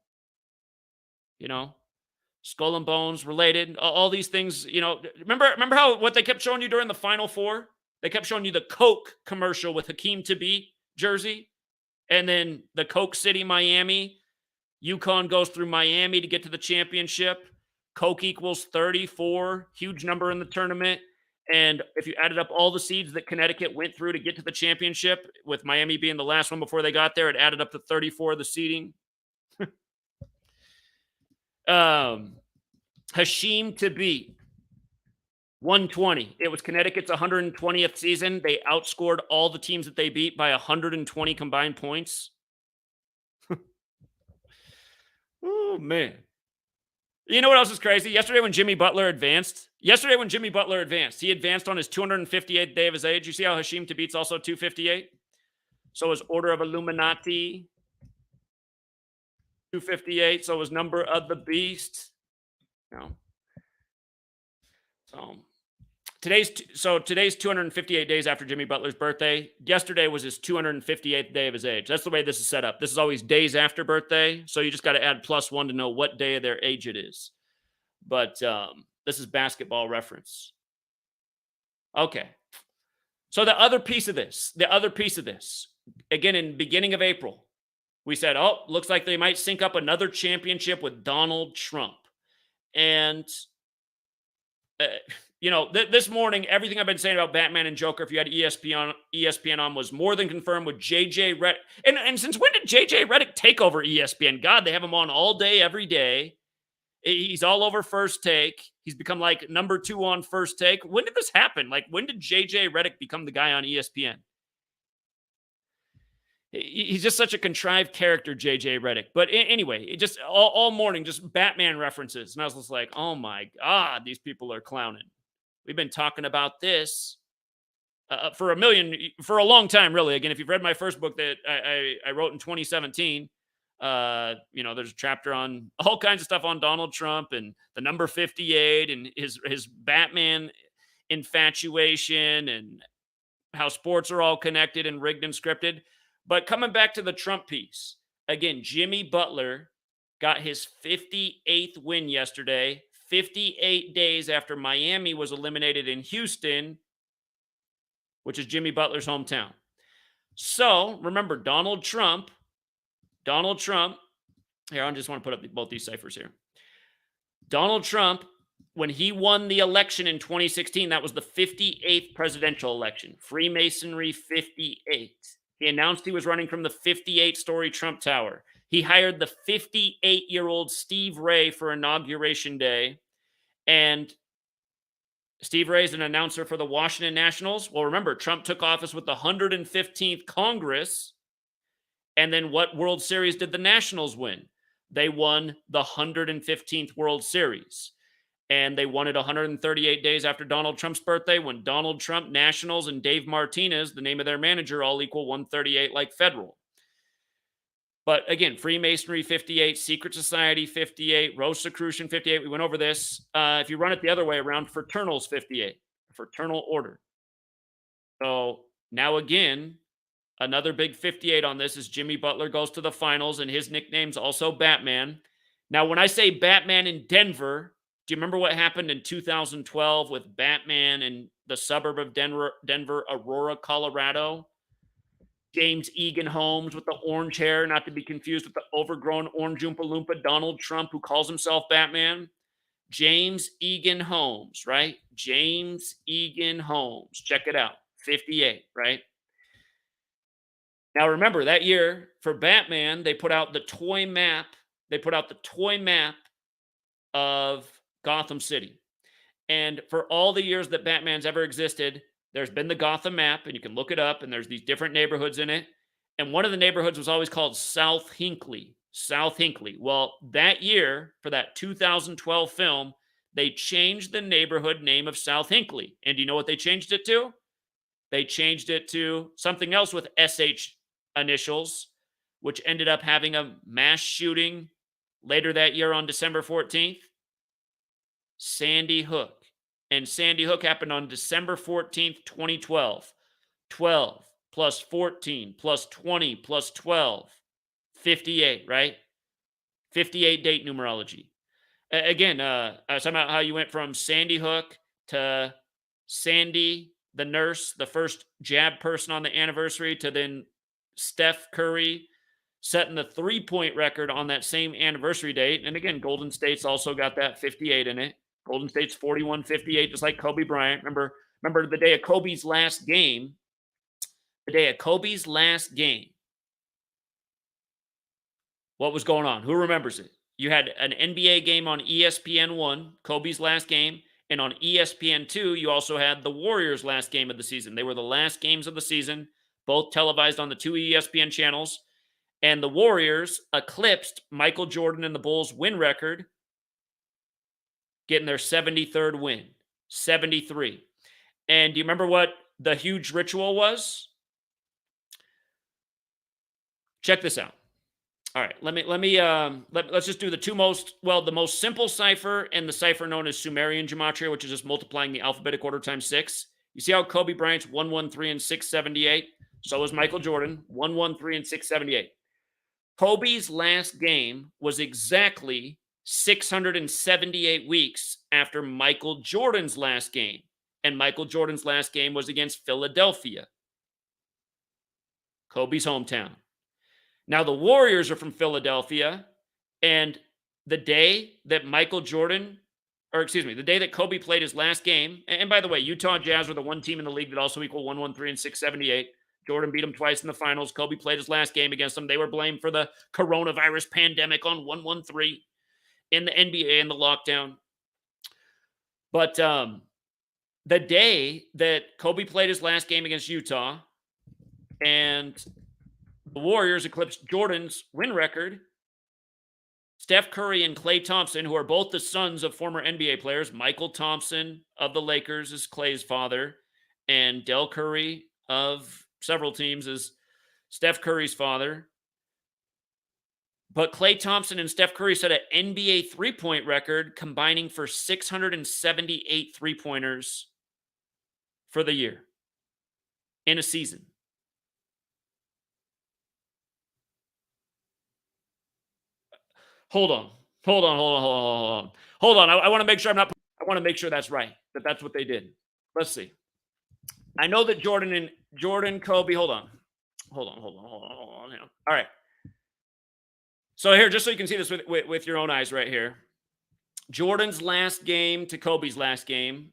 Skull and Bones related. All these things. Remember how what they kept showing you during the Final Four? They kept showing you the Coke commercial with Hakeem Tabit jersey, and then the Coke City, Miami. UConn goes through Miami to get to the championship. Coke equals 34, huge number in the tournament. And if you added up all the seeds that Connecticut went through to get to the championship, with Miami being the last one before they got there, it added up to 34 of the seeding. Hashim Tabit, 120. It was Connecticut's 120th season. They outscored all the teams that they beat by 120 combined points. Oh, man. You know what else is crazy? Yesterday when Jimmy Butler advanced, he advanced on his 258th day of his age. You see how Hashim Tabit's also 258? So his Order of Illuminati, 258. So his Number of the Beast. So today's 258 days after Jimmy Butler's birthday. Yesterday was his 258th day of his age. That's the way this is set up. This is always days after birthday, so you just got to add +1 to know what day of their age it is. But this is Basketball Reference. Okay. So the other piece of this, again, in beginning of April, we said, looks like they might sync up another championship with Donald Trump. And this morning, everything I've been saying about Batman and Joker, if you had ESPN on, was more than confirmed with JJ Reddick. And since when did JJ Reddick take over ESPN? God, they have him on all day, every day. He's all over First Take. He's become like number 2 on First Take. When did this happen? Like, when did JJ Reddick become the guy on ESPN? He's just such a contrived character, JJ Reddick. But anyway, it just all morning, just Batman references. And I was just like, oh my God, these people are clowning. We've been talking about this for a long time, really. Again, if you've read my first book that I wrote in 2017, there's a chapter on all kinds of stuff on Donald Trump and the number 58 and his Batman infatuation and how sports are all connected and rigged and scripted. But coming back to the Trump piece, again, Jimmy Butler got his 58th win yesterday, 58 days after Miami was eliminated in Houston, which is Jimmy Butler's hometown. So remember, Donald Trump, here, I just want to put up both these ciphers here. Donald Trump, when he won the election in 2016, that was the 58th presidential election, Freemasonry 58. He announced he was running from the 58-story Trump Tower. He hired the 58-year-old Steve Ray for Inauguration Day. And Steve Ray's an announcer for the Washington Nationals. Well, remember, Trump took office with the 115th Congress. And then what World Series did the Nationals win? They won the 115th World Series. And they won it 138 days after Donald Trump's birthday, when Donald Trump, Nationals, and Dave Martinez, the name of their manager, all equal 138 like federal. But again, Freemasonry 58, Secret Society 58, Rosicrucian 58. We went over this. If you run it the other way around, Fraternals 58, Fraternal Order. So now again, another big 58 on this is Jimmy Butler goes to the finals, and his nickname's also Batman. Now, when I say Batman in Denver, do you remember what happened in 2012 with Batman in the suburb of Denver, Aurora, Colorado? James Egan Holmes with the orange hair, not to be confused with the overgrown orange Oompa Loompa Donald Trump, who calls himself Batman. James Egan Holmes, right? James Egan Holmes. Check it out. 58, right? Now, remember, that year for Batman, they put out the toy map. Of Gotham City. And for all the years that Batman's ever existed, there's been the Gotham map, and you can look it up, and there's these different neighborhoods in it. And one of the neighborhoods was always called South Hinckley. Well, that year, for that 2012 film, they changed the neighborhood name of South Hinckley. And do you know what they changed it to? They changed it to something else with SH initials, which ended up having a mass shooting later that year on December 14th. Sandy Hook. And Sandy Hook happened on December 14th, 2012. 12 plus 14 plus 20 plus 12. 58, right? 58 date numerology. Again, I was talking about how you went from Sandy Hook to Sandy, the nurse, the first jab person on the anniversary, to then Steph Curry setting the three-point record on that same anniversary date. And again, Golden State's also got that 58 in it. Golden State's 41-58, just like Kobe Bryant. Remember the day of Kobe's last game? The day of Kobe's last game. What was going on? Who remembers it? You had an NBA game on ESPN1, Kobe's last game, and on ESPN2, you also had the Warriors' last game of the season. They were the last games of the season, both televised on the two ESPN channels, and the Warriors eclipsed Michael Jordan and the Bulls' win record, getting their 73rd win, 73. And do you remember what the huge ritual was? Check this out. All right, let's just do the most simple cipher and the cipher known as Sumerian gematria, which is just multiplying the alphabetic order times 6. You see how Kobe Bryant's 113 and 678? So is Michael Jordan, 113 and 678. Kobe's last game was exactly 678 weeks after Michael Jordan's last game. And Michael Jordan's last game was against Philadelphia, Kobe's hometown. Now, the Warriors are from Philadelphia, and the day that the day that Kobe played his last game, and by the way, Utah Jazz were the one team in the league that also equal 113 and 678. Jordan beat them twice in the finals. Kobe played his last game against them. They were blamed for the coronavirus pandemic on 113 in the NBA and the lockdown. But the day that Kobe played his last game against Utah and the Warriors eclipsed Jordan's win record, Steph Curry and Klay Thompson, who are both the sons of former NBA players, Michael Thompson of the Lakers is Klay's father, and Del Curry of several teams is Steph Curry's father. But Klay Thompson and Steph Curry set an NBA three-point record, combining for 678 three-pointers for the year in a season. Hold on. I want to make sure I want to make sure that's right. That's what they did. Let's see. I know that Jordan, Kobe. Hold on. All right. So here, just so you can see this with your own eyes right here. Jordan's last game to Kobe's last game.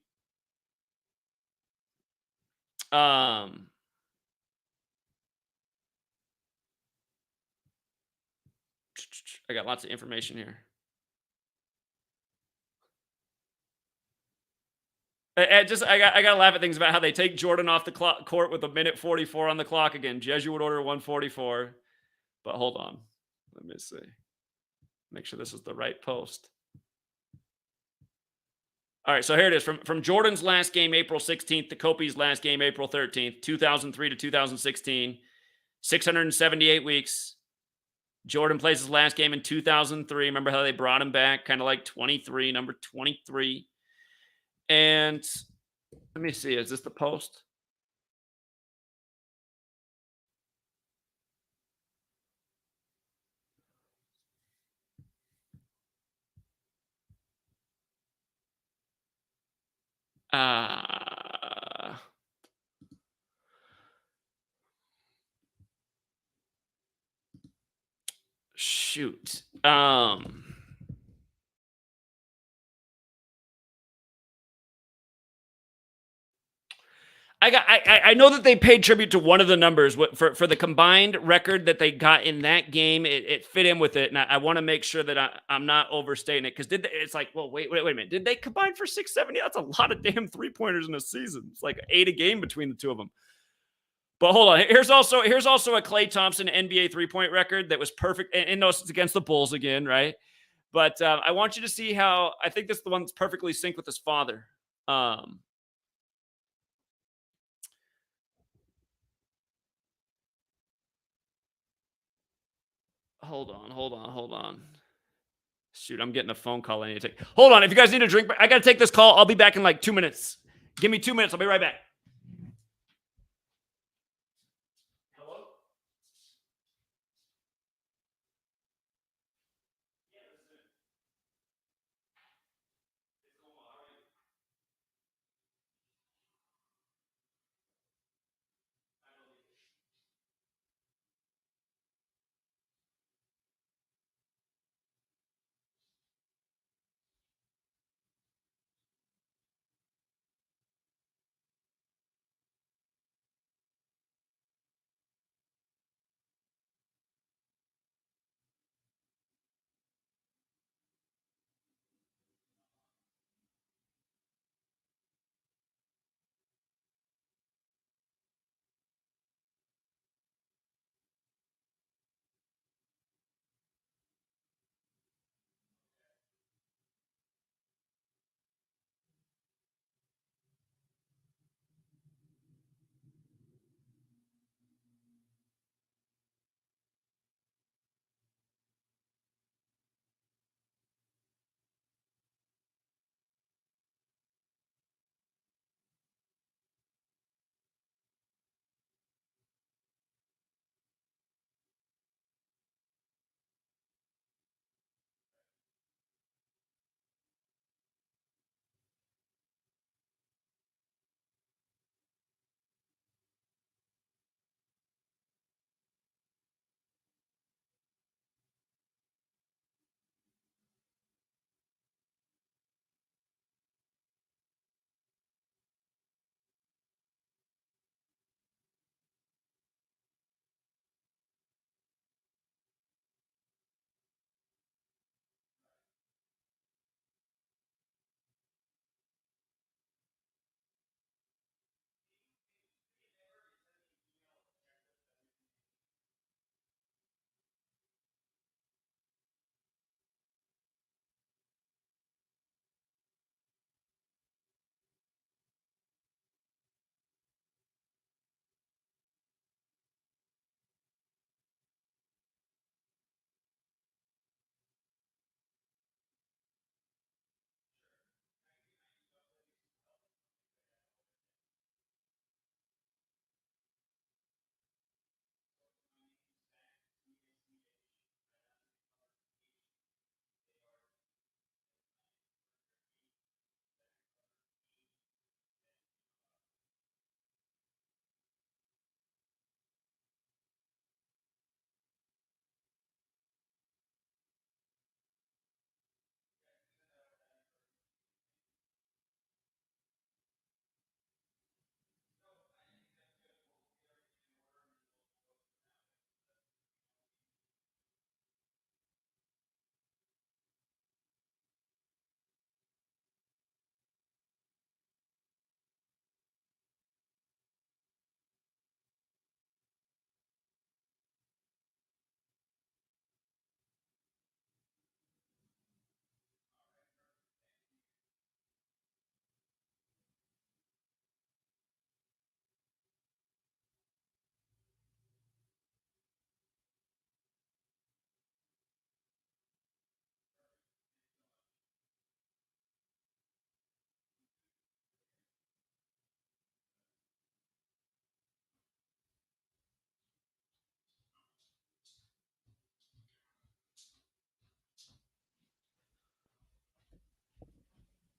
I got lots of information here. I gotta laugh at things about how they take Jordan off the court with a minute 44 on the clock again. Jesuit order 144. But hold on, let me see. Make sure this is the right post. All right, so here it is. From Jordan's last game, April 16th, to Kobe's last game, April 13th, 2003 to 2016, 678 weeks. Jordan plays his last game in 2003. Remember how they brought him back, kind of like 23, number 23. And let me see, is this the post? Shoot. I know that they paid tribute to one of the numbers for the combined record that they got in that game. It fit in with it, and I want to make sure that I'm not overstating it, because it's like, well, wait a minute, did they combine for 670? That's a lot of damn three-pointers in a season. It's like 8 a game between the two of them. But hold on, here's also a Klay Thompson NBA three-point record that was perfect, and no, it's against the Bulls again, right? But I want you to see how I think this is the one that's perfectly synced with his father. Hold on. Shoot, I'm getting a phone call I need to take. Hold on. If you guys need a drink, I got to take this call. I'll be back in like 2 minutes. Give me 2 minutes. I'll be right back. Hello?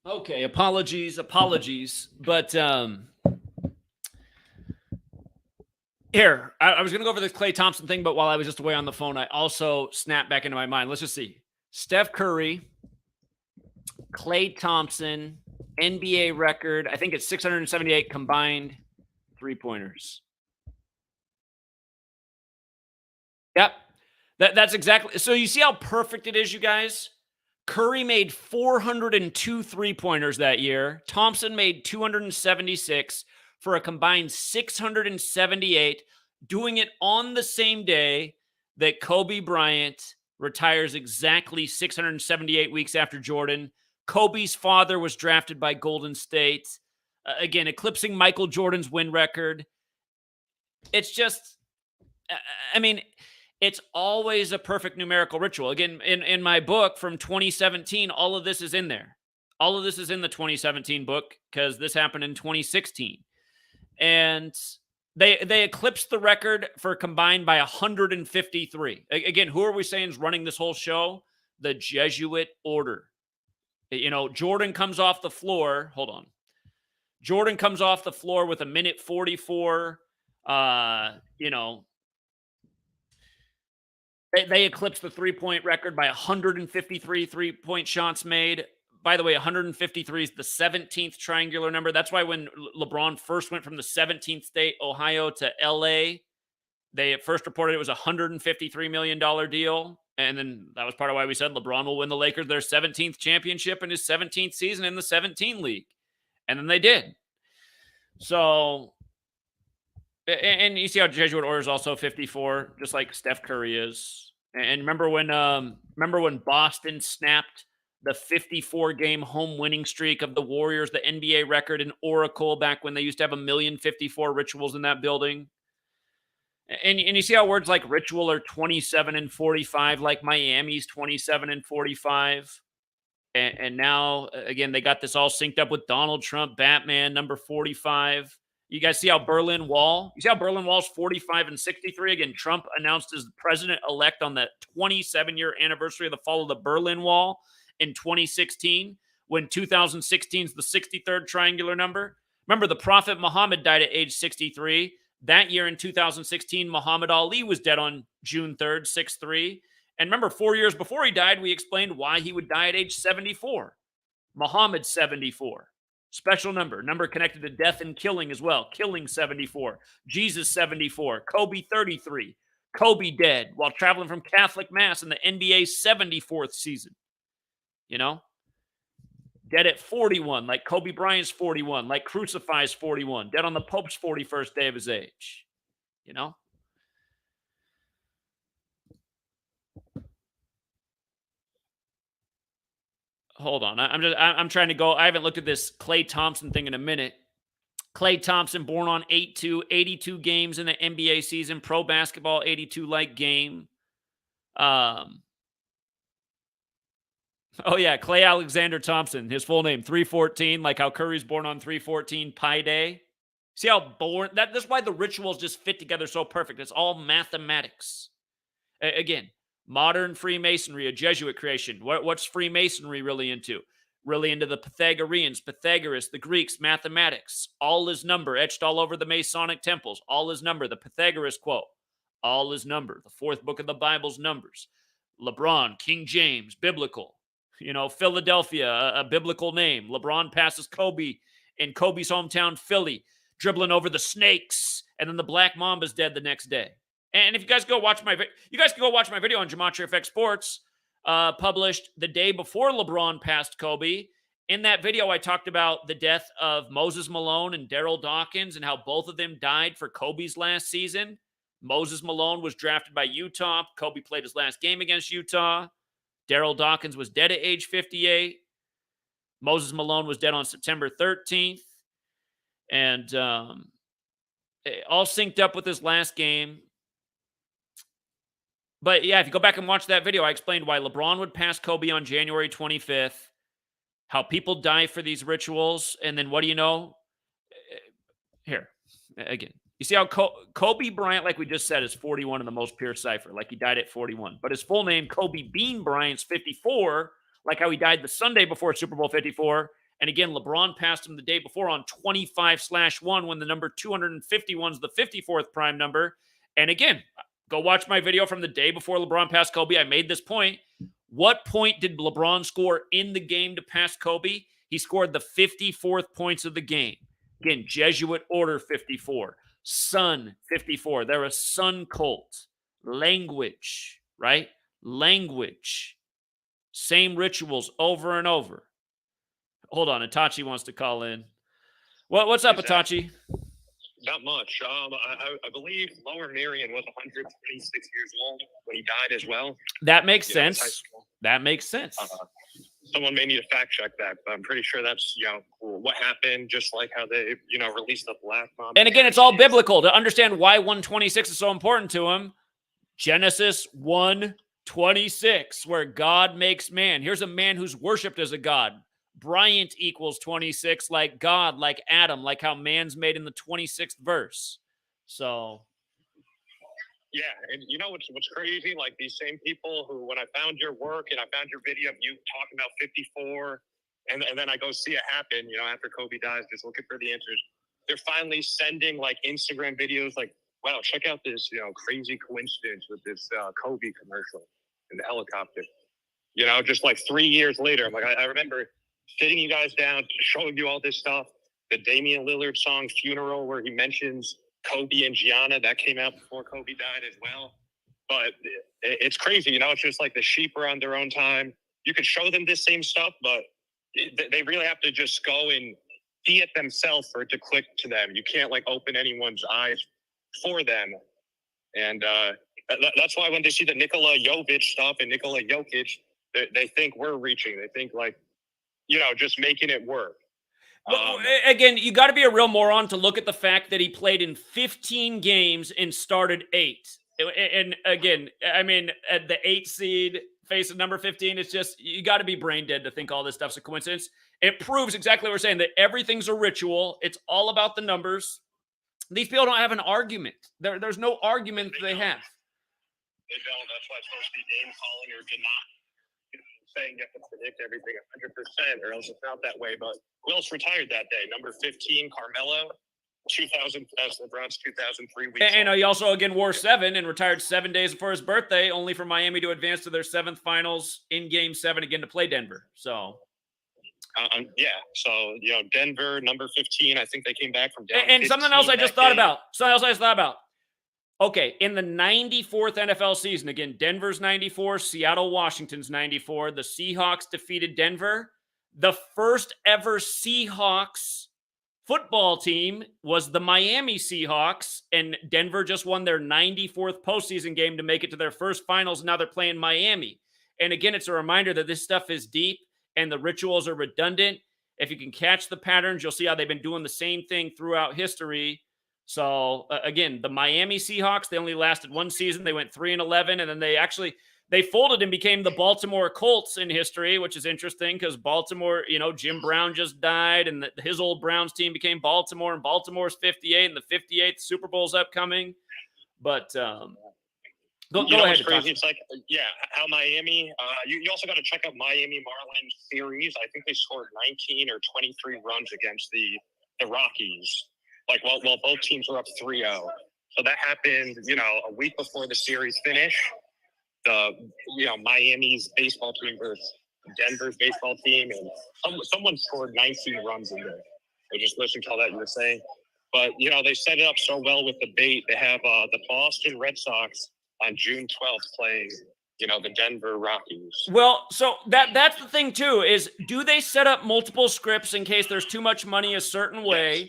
Okay, apologies. But here, I was going to go over this Klay Thompson thing, but while I was just away on the phone, I also snapped back into my mind. Let's just see. Steph Curry, Klay Thompson, NBA record. I think it's 678 combined three-pointers. Yep. That's exactly. So you see how perfect it is, you guys? Curry made 402 three-pointers that year. Thompson made 276 for a combined 678, doing it on the same day that Kobe Bryant retires exactly 678 weeks after Jordan. Kobe's father was drafted by Golden State, again, eclipsing Michael Jordan's win record. It's just, I mean, It's always a perfect numerical ritual. Again, in my book from 2017, all of this is in there. All of this is in the 2017 book because this happened in 2016. And they eclipsed the record for combined by 153. Again, who are we saying is running this whole show? The Jesuit order. You know, Jordan comes off the floor. Hold on. Jordan comes off the floor with a minute 44. You know, they eclipsed the three-point record by 153 three-point shots made. By the way, 153 is the 17th triangular number. That's why when LeBron first went from the 17th state, Ohio, to LA, they at first reported it was a $153 million deal. And then that was part of why we said LeBron will win the Lakers their 17th championship in his 17th season in the 17 league. And then they did. So, and you see how Jesuit order is also 54, just like Steph Curry is. And remember when Boston snapped the 54-game home winning streak of the Warriors, the NBA record in Oracle back when they used to have 1,054 rituals in that building? And you see how words like ritual are 27 and 45, like Miami's 27 and 45. And now, again, they got this all synced up with Donald Trump, Batman, number 45. You guys see how Berlin Wall? You see how Berlin Wall's 45 and 63? Again, Trump announced as president-elect on the 27-year anniversary of the fall of the Berlin Wall in 2016, when 2016 is the 63rd triangular number. Remember, the Prophet Muhammad died at age 63. That year in 2016, Muhammad Ali was dead on June 3rd, 6'3". And remember, 4 years before he died, we explained why he would die at age 74. Muhammad, 74. Special number connected to death and killing as well. Killing, 74. Jesus, 74. Kobe, 33. Kobe dead while traveling from Catholic Mass in the NBA's 74th season. You know? Dead at 41, like Kobe Bryant's 41, like Crucify's 41. Dead on the Pope's 41st day of his age. You know? Hold on. I'm trying to go. I haven't looked at this Klay Thompson thing in a minute. Klay Thompson, born on 8-2, 82 games in the NBA season, pro basketball, 82-like game. Oh, yeah, Klay Alexander Thompson, his full name, 314, like how Curry's born on 314, Pi Day. See how born? That's why the rituals just fit together so perfect. It's all mathematics. Again, modern Freemasonry, a Jesuit creation. What's Freemasonry really into? Really into the Pythagoreans, Pythagoras, the Greeks, mathematics. All is number, etched all over the Masonic temples. All is number, the Pythagoras quote. All is number. The fourth book of the Bible's numbers. LeBron, King James, biblical. You know, Philadelphia, a biblical name. LeBron passes Kobe in Kobe's hometown, Philly, dribbling over the snakes, and then the Black Mamba's dead the next day. And if you guys go watch my video on Gematria Effect Sports, published the day before LeBron passed Kobe. In that video, I talked about the death of Moses Malone and Daryl Dawkins and how both of them died for Kobe's last season. Moses Malone was drafted by Utah. Kobe played his last game against Utah. Daryl Dawkins was dead at age 58. Moses Malone was dead on September 13th. And all synced up with his last game. But yeah, if you go back and watch that video, I explained why LeBron would pass Kobe on January 25th, how people die for these rituals, and then what do you know? Here, again, you see how Kobe Bryant, like we just said, is 41 in the most pure cipher, like he died at 41. But his full name, Kobe Bean Bryant's 54, like how he died the Sunday before Super Bowl 54. And again, LeBron passed him the day before on 25/1 when the number 251 is the 54th prime number. And again, go watch my video from the day before LeBron passed Kobe. I made this point. What point did LeBron score in the game to pass Kobe? He scored the 54th points of the game. Again, Jesuit order 54. Sun 54. They're a sun cult. Language, right? Language. Same rituals over and over. Hold on. Itachi wants to call in. What's up, Itachi? Not much. I believe Lower Merion was 126 years old when he died as well. That makes sense. That makes sense. Someone may need to fact check that, but I'm pretty sure that's, what happened, just like how they, released the Black Mamba. And again, it's all biblical to understand why 126 is so important to him. Genesis 1:26, where God makes man. Here's a man who's worshipped as a god. Bryant equals 26, like God, like Adam, like how man's made in the 26th verse. So, yeah, and you know what's crazy? Like these same people who, when I found your work and I found your video of you talking about 54, and then I go see it happen, you know, after Kobe dies, just looking for the answers. They're finally sending like Instagram videos like, wow, check out this, you know, crazy coincidence with this Kobe commercial in the helicopter. You know, just like 3 years later, I'm like, I remember sitting you guys down, showing you all this stuff. The Damian Lillard song "Funeral," where he mentions Kobe and Gianna, that came out before Kobe died as well. But it's crazy, you know. It's just like the sheep are on their own time. You could show them this same stuff, but they really have to just go and see it themselves for it to click to them. You can't like open anyone's eyes for them, and that's why when they see the Nikola Jovic stuff and Nikola Jokic, they think we're reaching. They think like, you know, just making it work. Well, again, you got to be a real moron to look at the fact that he played in 15 games and started 8. And again, I mean, at the 8 seed facing number 15, it's just, you got to be brain dead to think all this stuff's a coincidence. It proves exactly what we're saying, that everything's a ritual. It's all about the numbers. These people don't have an argument. There's no argument that they have. They don't. That's why it's supposed to be game calling or deny. Saying you have to predict everything 100%, or else it's not that way. But Will's retired that day. Number 15, Carmelo, 2000. That's LeBron's 2003 week. And he also again wore 7 and retired 7 days before his birthday, only for Miami to advance to their 7th finals in Game 7 again to play Denver. So. Yeah, so you know, Denver, number 15. I think they came back from down. And something else I just thought about. Okay, in the 94th NFL season, again, Denver's 94, Seattle, Washington's 94. The Seahawks defeated Denver. The first ever Seahawks football team was the Miami Seahawks, and Denver just won their 94th postseason game to make it to their first finals. Now they're playing Miami. And again, it's a reminder that this stuff is deep and the rituals are redundant. If you can catch the patterns, you'll see how they've been doing the same thing throughout history. So again, the Miami Seahawks, they only lasted 1 season. They went 3-11, and then they folded and became the Baltimore Colts in history, which is interesting because Baltimore, you know, Jim Brown just died, and his old Browns team became Baltimore, and Baltimore's 58, and the 58th Super Bowl's upcoming. But go ahead. Crazy. It's like, yeah, how Miami. You also got to check out Miami Marlins series. I think they scored 19 or 23 runs against the Rockies. Like, well, both teams were up 3-0. So that happened, you know, a week before the series finished. Miami's baseball team versus Denver's baseball team, and someone scored 19 runs in there. I just listened to all that you were saying. But, you know, they set it up so well with the bait. They have the Boston Red Sox on June 12th playing, you know, the Denver Rockies. Well, so that's the thing, too, is do they set up multiple scripts in case there's too much money a certain way? Yes.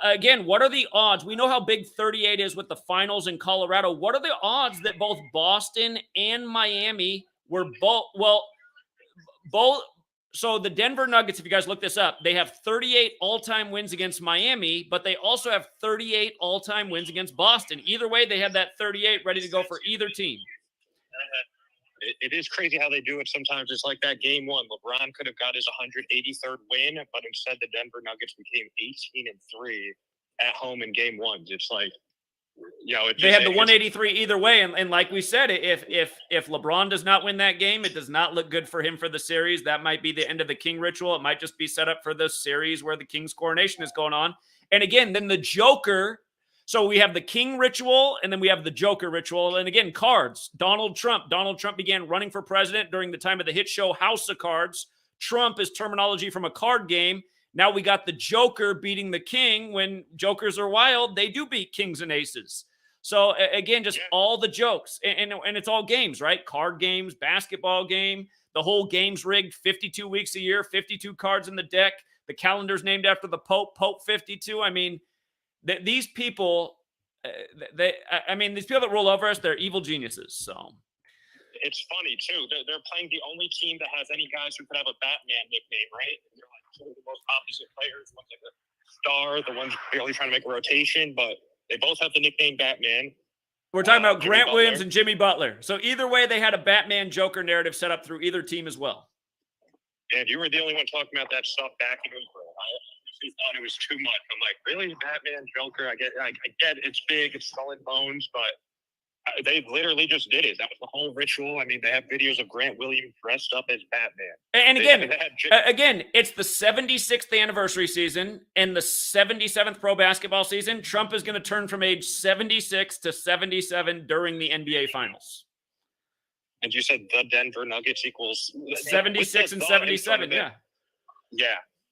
Again, what are the odds? We know how big 38 is with the finals in Colorado. What are the odds that both Boston and Miami were both? So the Denver Nuggets, if you guys look this up, they have 38 all-time wins against Miami, but they also have 38 all-time wins against Boston. Either way, they have that 38 ready to go for either team. It is crazy how they do it sometimes. It's like that game 1. LeBron could have got his 183rd win, but instead the Denver Nuggets became 18-3 at home in game 1. It's like, you know, they had the 183 either way. And like we said, if LeBron does not win that game, it does not look good for him for the series. That might be the end of the King ritual. It might just be set up for the series where the King's coronation is going on. And again, then the Joker. So we have the King ritual, and then we have the Joker ritual. And again, cards. Donald Trump. Donald Trump began running for president during the time of the hit show House of Cards. Trump is terminology from a card game. Now we got the Joker beating the King. When Jokers are wild, they do beat Kings and Aces. So again, just all the jokes. And it's all games, right? Card games, basketball game. The whole game's rigged 52 weeks a year, 52 cards in the deck. The calendar's named after the Pope, Pope 52. I mean, these people, these people that roll over us, they're evil geniuses. So it's funny too. They're playing the only team that has any guys who could have a Batman nickname, right? They're like two of the most opposite players. One's like a star, the one's barely trying to make a rotation, but they both have the nickname Batman. We're talking about Jimmy Grant Butler. Williams and Jimmy Butler. So either way, they had a Batman Joker narrative set up through either team as well. And you were the only one talking about that stuff back in April. I honestly thought it was too much. I'm like, really, Batman, Joker? I get it's big, it's skull and bones, but they literally just did it. That was the whole ritual. I mean, they have videos of Grant Williams dressed up as Batman. And again, it's the 76th anniversary season and the 77th pro basketball season. Trump is going to turn from age 76 to 77 during the NBA Finals. And you said the Denver Nuggets equals 76 and 77, yeah.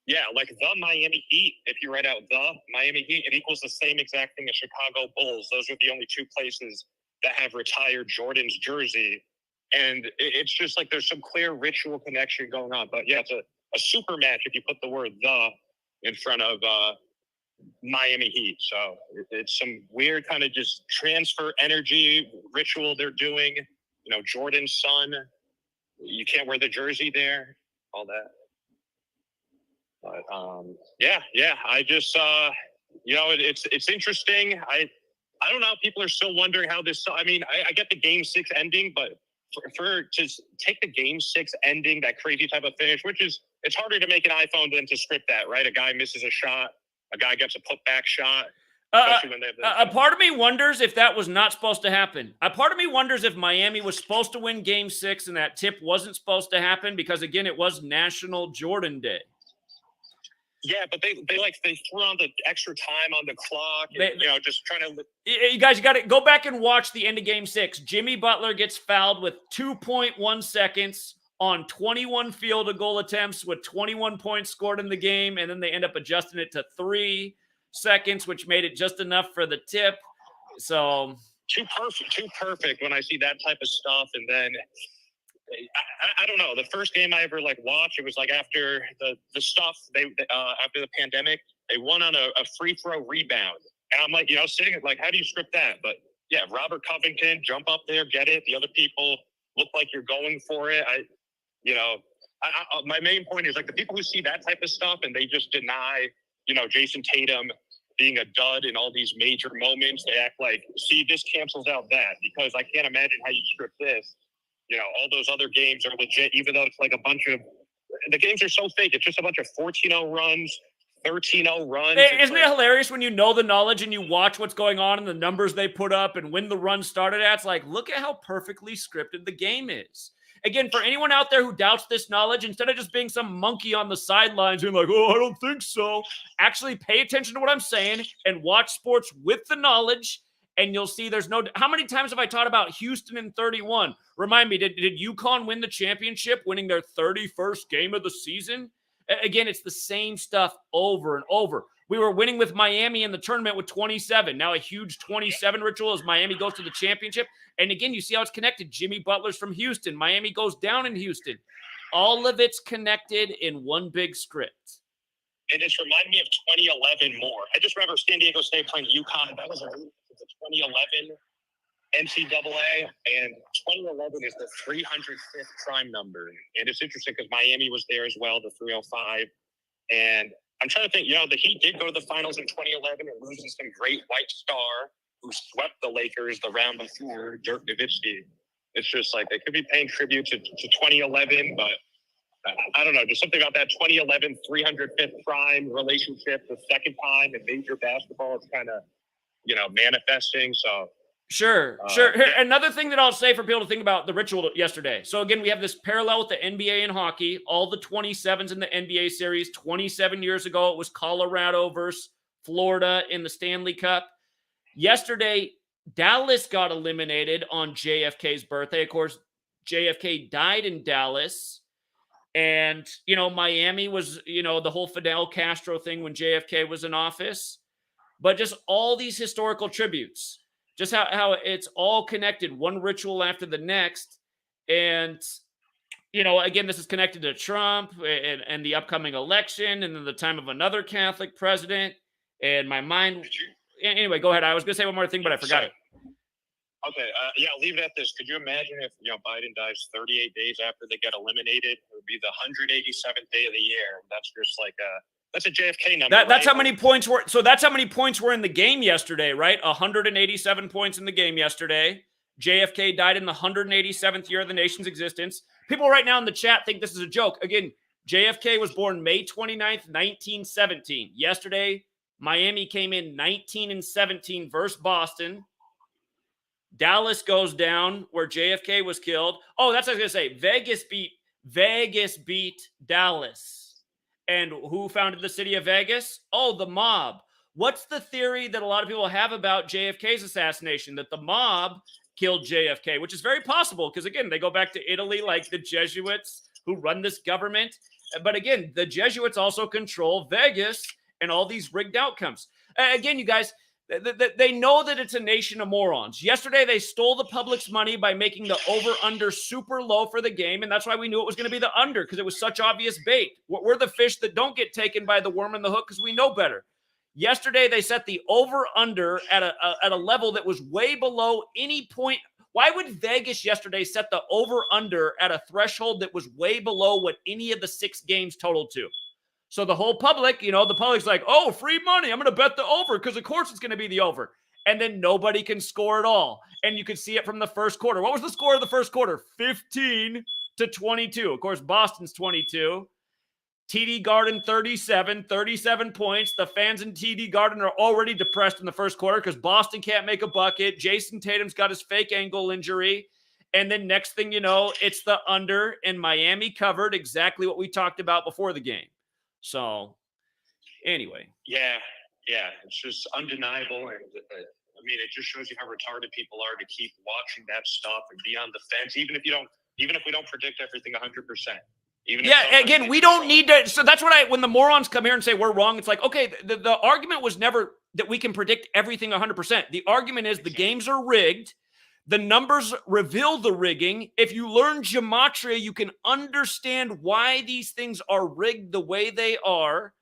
Yeah, like the Miami Heat, if you write out the Miami Heat, it equals the same exact thing as Chicago Bulls. Those are the only two places that have retired Jordan's jersey. And it's just like there's some clear ritual connection going on. But yeah, it's a super match if you put the word the in front of Miami Heat. So it's some weird kind of just transfer energy ritual they're doing. You know, Jordan's son, you can't wear the jersey there, all that. But yeah, I just it's interesting. I don't know. People are still wondering how this. I mean, I get the Game 6 ending, but for to take the Game 6 ending, that crazy type of finish, which is it's harder to make an iPhone than to script that, right? A guy misses a shot, a guy gets a putback shot. A part of me wonders if that was not supposed to happen. A part of me wonders if Miami was supposed to win Game 6 and that tip wasn't supposed to happen because, again, it was National Jordan Day. Yeah, but they threw on the extra time on the clock. And, just trying to. You guys got to go back and watch the end of Game 6. Jimmy Butler gets fouled with 2.1 seconds on 21 field goal attempts with 21 points scored in the game, and then they end up adjusting it to 3 seconds, which made it just enough for the tip. So too perfect when I see that type of stuff. And then I don't know, the first game I ever watched, it was after the stuff after the pandemic, they won on a free throw rebound, and I'm sitting how do you script that? But yeah, Robert Covington, jump up there, get it. The other people look like you're going for it. My main point is the people who see that type of stuff and they just deny Jason Tatum being a dud in all these major moments. They act see, this cancels out that, because I can't imagine how you script this. All those other games are legit, even though it's a bunch of – the games are so fake. It's just a bunch of 14-0 runs, 13-0 runs. Isn't it hilarious when you know the knowledge and you watch what's going on and the numbers they put up and when the run started at? It's look at how perfectly scripted the game is. Again, for anyone out there who doubts this knowledge, instead of just being some monkey on the sidelines and oh, I don't think so, actually pay attention to what I'm saying and watch sports with the knowledge, and you'll see there's no – how many times have I taught about Houston in 31? Remind me, did UConn win the championship, winning their 31st game of the season? Again, it's the same stuff over and over. We were winning with Miami in the tournament with 27. Now a huge 27 ritual as Miami goes to the championship. And again, you see how it's connected. Jimmy Butler's from Houston. Miami goes down in Houston. All of it's connected in one big script. It just reminded me of 2011 more. I just remember San Diego State playing UConn. That was the 2011 NCAA, and 2011 is the 305th prime number. And it's interesting because Miami was there as well, the 305. And I'm trying to think, the Heat did go to the finals in 2011 and losing some great white star who swept the Lakers the round before, Dirk Nowitzki. It's just they could be paying tribute to 2011, but I don't know, just something about that 2011 305th prime relationship, the second time in major basketball, it's kind of, manifesting. So Sure. Yeah. Another thing that I'll say for people to think about the ritual yesterday. So again, we have this parallel with the NBA and hockey. All the 27s in the NBA series. 27 years ago, it was Colorado versus Florida in the Stanley Cup. Yesterday, Dallas got eliminated on JFK's birthday. Of course, JFK died in Dallas. And, Miami was, the whole Fidel Castro thing when JFK was in office. But just all these historical tributes. Just how it's all connected, one ritual after the next. And, again, this is connected to Trump and the upcoming election and then the time of another Catholic president. And my mind... Anyway, go ahead. I was going to say one more thing, but I forgot it. Okay. I'll leave it at this. Could you imagine if, Biden dies 38 days after they get eliminated? It would be the 187th day of the year. That's just That's a JFK number. That's how many points were. So that's how many points were in the game yesterday, right? 187 points in the game yesterday. JFK died in the 187th year of the nation's existence. People right now in the chat think this is a joke. Again, JFK was born May 29th, 1917. Yesterday, Miami came in 19-17 versus Boston. Dallas goes down where JFK was killed. Oh, that's what I was going to say. Vegas beat Dallas. And who founded the city of Vegas? Oh, the mob. What's the theory that a lot of people have about JFK's assassination? That the mob killed JFK, which is very possible because, again, they go back to Italy like the Jesuits who run this government. But again, the Jesuits also control Vegas and all these rigged outcomes. Again, you guys, they know that it's a nation of morons. Yesterday, they stole the public's money by making the over-under super low for the game, and that's why we knew it was going to be the under, because it was such obvious bait. We're the fish that don't get taken by the worm in the hook because we know better. Yesterday, they set the over-under at a level that was way below any point. Why would Vegas yesterday set the over-under at a threshold that was way below what any of the 6 games totaled to? So the whole public, the public's like, oh, free money. I'm going to bet the over because, of course, it's going to be the over. And then nobody can score at all. And you could see it from the first quarter. What was the score of the first quarter? 15-22. Of course, Boston's 22. TD Garden 37 points. The fans in TD Garden are already depressed in the first quarter because Boston can't make a bucket. Jason Tatum's got his fake ankle injury. And then next thing you know, it's the under, and Miami covered exactly what we talked about before the game. So, anyway. Yeah, it's just undeniable. And it just shows you how retarded people are to keep watching that stuff and be on the fence, even if we don't predict everything 100%. Again, we don't need to. So that's what when the morons come here and say we're wrong, it's like, okay, the argument was never that we can predict everything 100%. The argument is the games are rigged. The numbers reveal the rigging. If you learn gematria, you can understand why these things are rigged the way they are,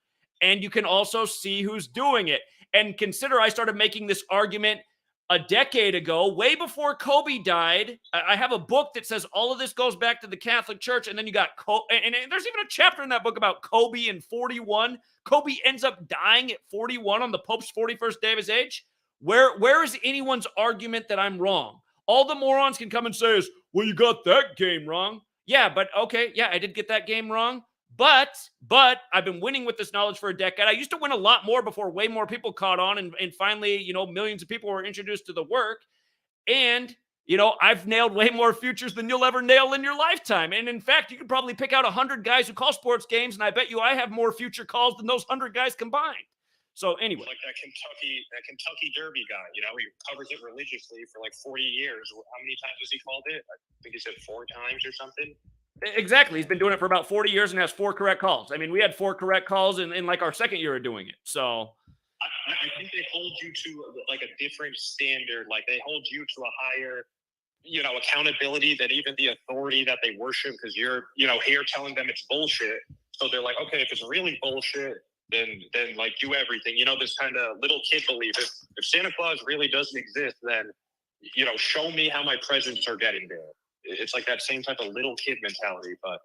and you can also see who's doing it. And consider I started making this argument a decade ago, way before Kobe died. I have a book that says all of this goes back to the Catholic Church, and then you got Kobe, and there's even a chapter in that book about Kobe in 41. Kobe ends up dying at 41 on the Pope's 41st day of his age. Where is anyone's argument that I'm wrong? All the morons can come and say is, well, you got that game wrong. Yeah, but okay, yeah, I did get that game wrong. But I've been winning with this knowledge for a decade. I used to win a lot more before way more people caught on, and finally, millions of people were introduced to the work. And, I've nailed way more futures than you'll ever nail in your lifetime. And in fact, you could probably pick out 100 guys who call sports games, and I bet you I have more future calls than those 100 guys combined. So anyway, like that Kentucky Derby guy, he covers it religiously for like 40 years. How many times has he called it? I think he said 4 times or something. Exactly. He's been doing it for about 40 years and has 4 correct calls. I mean, we had 4 correct calls in like our second year of doing it. So I think they hold you to like a different standard. Like they hold you to a higher, accountability than even the authority that they worship, because you're, here telling them it's bullshit. So they're like, okay, if it's really bullshit, then like do everything. This kind of little kid belief. If Santa Claus really doesn't exist, then, show me how my presents are getting there. It's like that same type of little kid mentality, but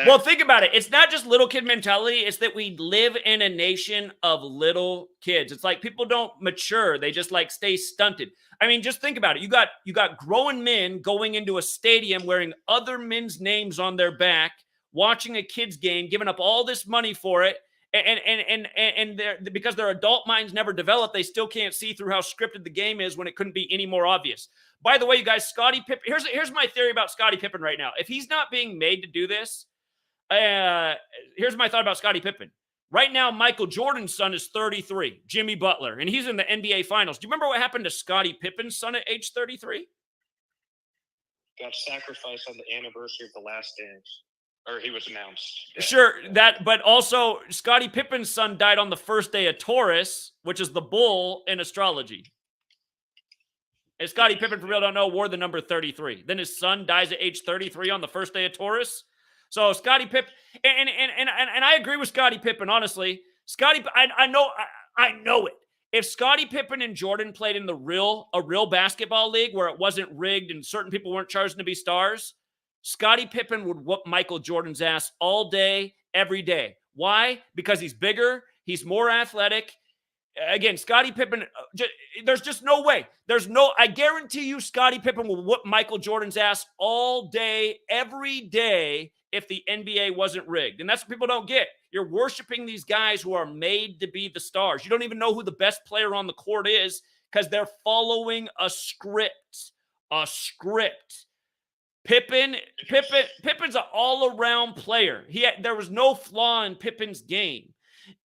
well, think about it. It's not just little kid mentality. It's that we live in a nation of little kids. It's like people don't mature. They just like stay stunted. I mean, just think about it. You got grown men going into a stadium wearing other men's names on their back, watching a kid's game, giving up all this money for it. And because their adult minds never developed, they still can't see through how scripted the game is when it couldn't be any more obvious. By the way, you guys, Scottie Pippen, here's my theory about Scottie Pippen right now. If he's not being made to do this, here's my thought about Scottie Pippen. Right now, Michael Jordan's son is 33, Jimmy Butler, and he's in the NBA Finals. Do you remember what happened to Scottie Pippen's son at age 33? Got sacrificed on the anniversary of the Last Dance. Or he was announced. Yeah. Sure, but also Scottie Pippen's son died on the first day of Taurus, which is the bull in astrology. And Scottie Pippen, for real, don't know, wore the number 33. Then his son dies at age 33 on the first day of Taurus. So Scottie Pippen, and I agree with Scottie Pippen, honestly. I know it. If Scottie Pippen and Jordan played in a real basketball league where it wasn't rigged and certain people weren't chosen to be stars, Scottie Pippen would whoop Michael Jordan's ass all day, every day. Why? Because he's bigger. He's more athletic. Again, Scottie Pippen, there's just no way. I guarantee you Scottie Pippen will whoop Michael Jordan's ass all day, every day, if the NBA wasn't rigged. And that's what people don't get. You're worshiping these guys who are made to be the stars. You don't even know who the best player on the court is because they're following a script. A script. Pippen's an all-around player. There was no flaw in Pippen's game.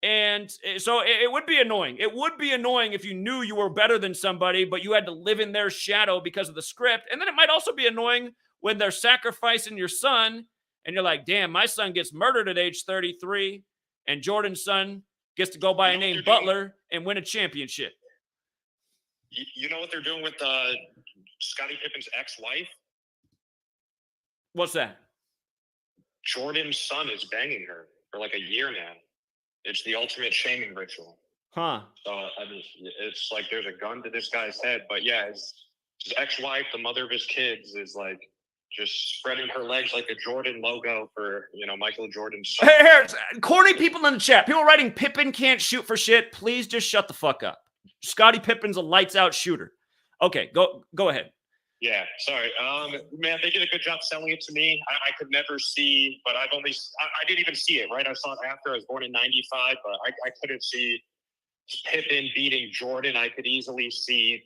And so it would be annoying. It would be annoying if you knew you were better than somebody, but you had to live in their shadow because of the script. And then it might also be annoying when they're sacrificing your son and you're like, damn, my son gets murdered at age 33 and Jordan's son gets to go by a name Butler and win a championship. You know what they're doing with Scottie Pippen's ex-wife? What's that? Jordan's son is banging her for like a year now. It's the ultimate shaming ritual. Huh. So I mean, it's like there's a gun to this guy's head. But yeah, his ex-wife, the mother of his kids, is like just spreading her legs like a Jordan logo for, Michael Jordan's son. Here, corny people in the chat. People writing Pippen can't shoot for shit. Please just shut the fuck up. Scottie Pippen's a lights-out shooter. Okay, go ahead. Yeah, sorry. Man, they did a good job selling it to me. I could never see, but I didn't even see it, right? I saw it after. I was born in 95, but I couldn't see Pippen beating Jordan. I could easily see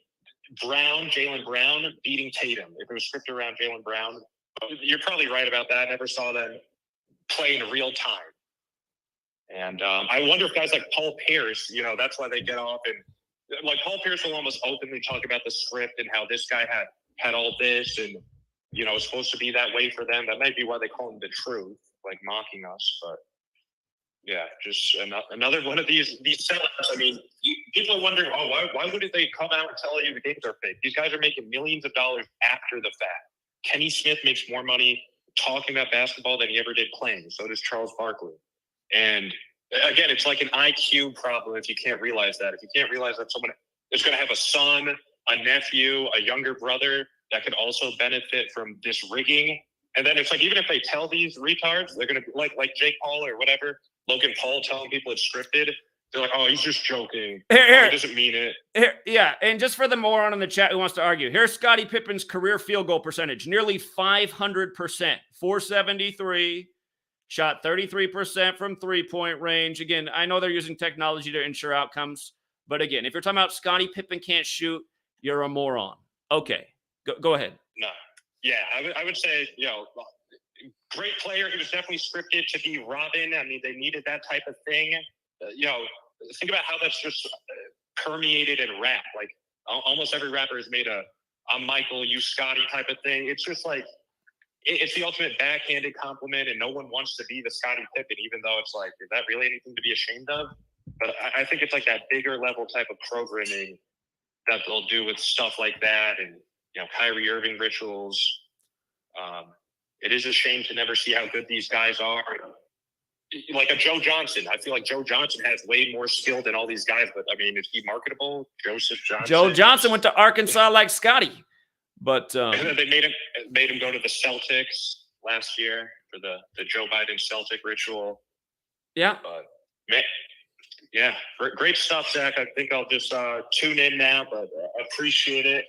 Jaylen Brown beating Tatum if it was scripted around Jaylen Brown. But you're probably right about that. I never saw them play in real time. And I wonder if guys like Paul Pierce, that's why they get off. And like Paul Pierce will almost openly talk about the script and how this guy had all this and, it's supposed to be that way for them. That might be why they call him the truth, like mocking us. But yeah, just another one of these sellouts. I mean, people are wondering, why wouldn't they come out and tell you the games are fake? These guys are making millions of dollars after the fact. Kenny Smith makes more money talking about basketball than he ever did playing. So does Charles Barkley. And again, it's like an IQ problem if you can't realize that. If you can't realize that someone is going to have a son, a nephew, a younger brother that could also benefit from this rigging. And then it's like, even if they tell these retards, they're going to be like Jake Paul or whatever, Logan Paul telling people it's scripted. They're like, oh, he's just joking. He doesn't mean it. Yeah, and just for the moron in the chat who wants to argue, here's Scottie Pippen's career field goal percentage, nearly 500%, 473, shot 33% from three-point range. Again, I know they're using technology to ensure outcomes, but again, if you're talking about Scottie Pippen can't shoot, you're a moron. Okay, go ahead. No. Yeah, I would say, great player. He was definitely scripted to be Robin. I mean, they needed that type of thing. Think about how that's just permeated in rap. Like, almost every rapper has made I'm Michael, you Scottie type of thing. It's just like, it's the ultimate backhanded compliment, and no one wants to be the Scottie Pippen, even though it's like, is that really anything to be ashamed of? But I think it's like that bigger level type of programming that they'll do with stuff like that, and Kyrie Irving rituals. It is a shame to never see how good these guys are. Like a Joe Johnson, I feel like Joe Johnson has way more skill than all these guys. But I mean, is he marketable? Joe Johnson went to Arkansas like Scottie, but and then they made him go to the Celtics last year for the Joe Biden Celtic ritual. Yeah, but man. Yeah, great stuff, Zach. I think I'll just tune in now, but appreciate it.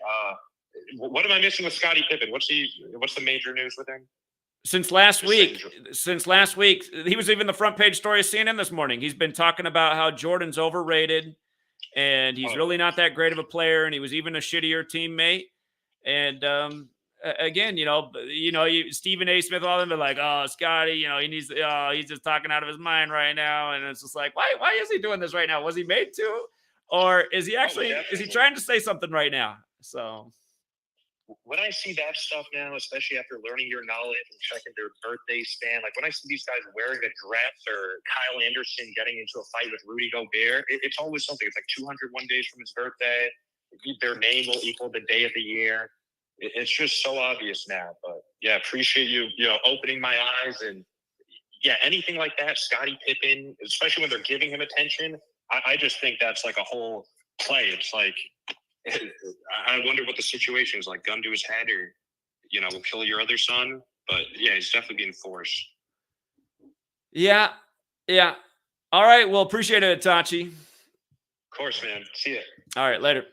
What am I missing with Scottie Pippen? What's the major news with him? Since last week, he was even the front page story of CNN this morning. He's been talking about how Jordan's overrated and he's really not that great of a player, and he was even a shittier teammate. And again, Stephen A. Smith, all of them are like, oh, Scottie, he's just talking out of his mind right now. And it's just like, why is he doing this right now? Was he made to? Or is he actually, is he trying to say something right now? So when I see that stuff now, especially after learning your knowledge and checking their birthday span, like when I see these guys wearing a dress or Kyle Anderson getting into a fight with Rudy Gobert, it's always something. It's like 201 days from his birthday. Their name will equal the day of the year. It's just so obvious now. But yeah, appreciate you, opening my eyes. And yeah, anything like that, Scottie Pippen, especially when they're giving him attention, I just think that's like a whole play. It's like, I wonder what the situation is, like gun to his head or, we'll kill your other son. But yeah, he's definitely being forced. Yeah. All right. Well, appreciate it, Itachi. Of course, man. See ya. All right. Later.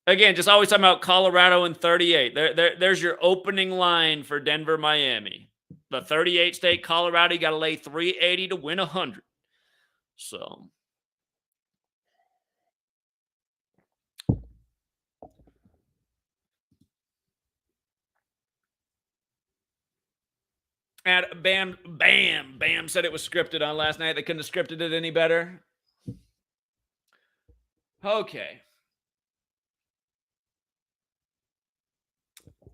Again, just always talking about Colorado and 38. There's your opening line for Denver, Miami. The 38 state Colorado, you got to lay 380 to win 100. So. And Bam said it was scripted on last night. They couldn't have scripted it any better. Okay.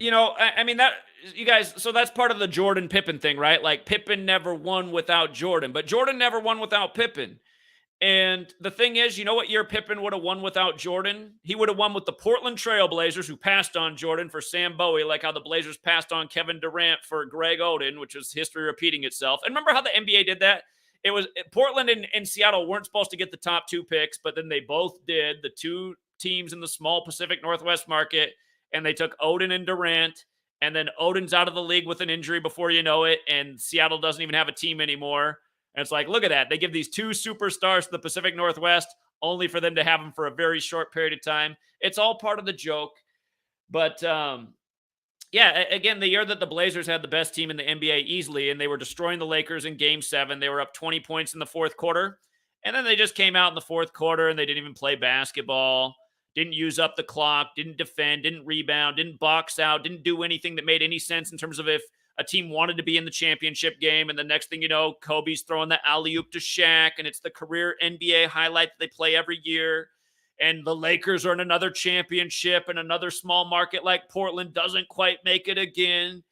You know, I mean, that, you guys, so that's part of the Jordan Pippen thing, right? Like, Pippen never won without Jordan, but Jordan never won without Pippen. And the thing is, you know what year Pippen would have won without Jordan? He would have won with the Portland Trail Blazers, who passed on Jordan for Sam Bowie, like how the Blazers passed on Kevin Durant for Greg Oden, which was history repeating itself. And remember how the NBA did that? It was Portland and Seattle weren't supposed to get the top 2 picks, but then they both did, the 2 teams in the small Pacific Northwest market, and they took Oden and Durant, and then Oden's out of the league with an injury before you know it, and Seattle doesn't even have a team anymore. And it's like, look at that. They give these 2 superstars to the Pacific Northwest only for them to have them for a very short period of time. It's all part of the joke. But, yeah, again, the year that the Blazers had the best team in the NBA easily, and they were destroying the Lakers in Game 7, they were up 20 points in the fourth quarter. And then they just came out in the fourth quarter, and they didn't even play basketball, didn't use up the clock, didn't defend, didn't rebound, didn't box out, didn't do anything that made any sense in terms of if a team wanted to be in the championship game. And the next thing you know, Kobe's throwing the alley-oop to Shaq, and it's the career NBA highlight that they play every year. And the Lakers are in another championship, and another small market like Portland doesn't quite make it again.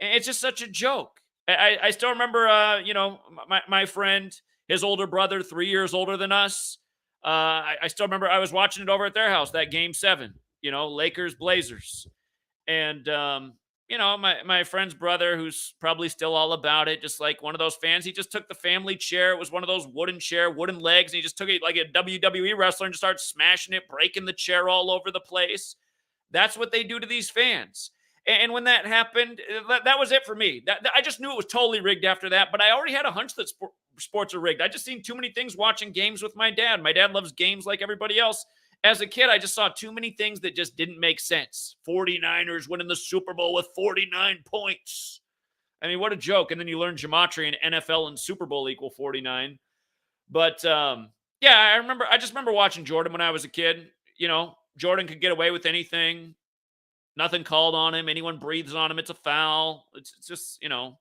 And it's just such a joke. I still remember, you know, my friend, his older brother, 3 years older than us. I still remember I was watching it over at their house, that Game 7, you know, Lakers, Blazers. And, you know, my friend's brother, who's probably still all about it, just like one of those fans, he just took the family chair. It was one of those wooden legs, and he just took it like a WWE wrestler and just started smashing it, breaking the chair all over the place. That's what they do to these fans. And when that happened, that was it for me. I just knew it was totally rigged after that, but I already had a hunch that sports are rigged. I just seen too many things watching games with my dad. My dad loves games like everybody else. As a kid, I just saw too many things that just didn't make sense. 49ers winning the Super Bowl with 49 points. I mean, what a joke. And then you learn gematria and NFL and Super Bowl equal 49. But, yeah, I just remember watching Jordan when I was a kid. You know, Jordan could get away with anything. Nothing called on him. Anyone breathes on him, it's a foul. It's just, you know,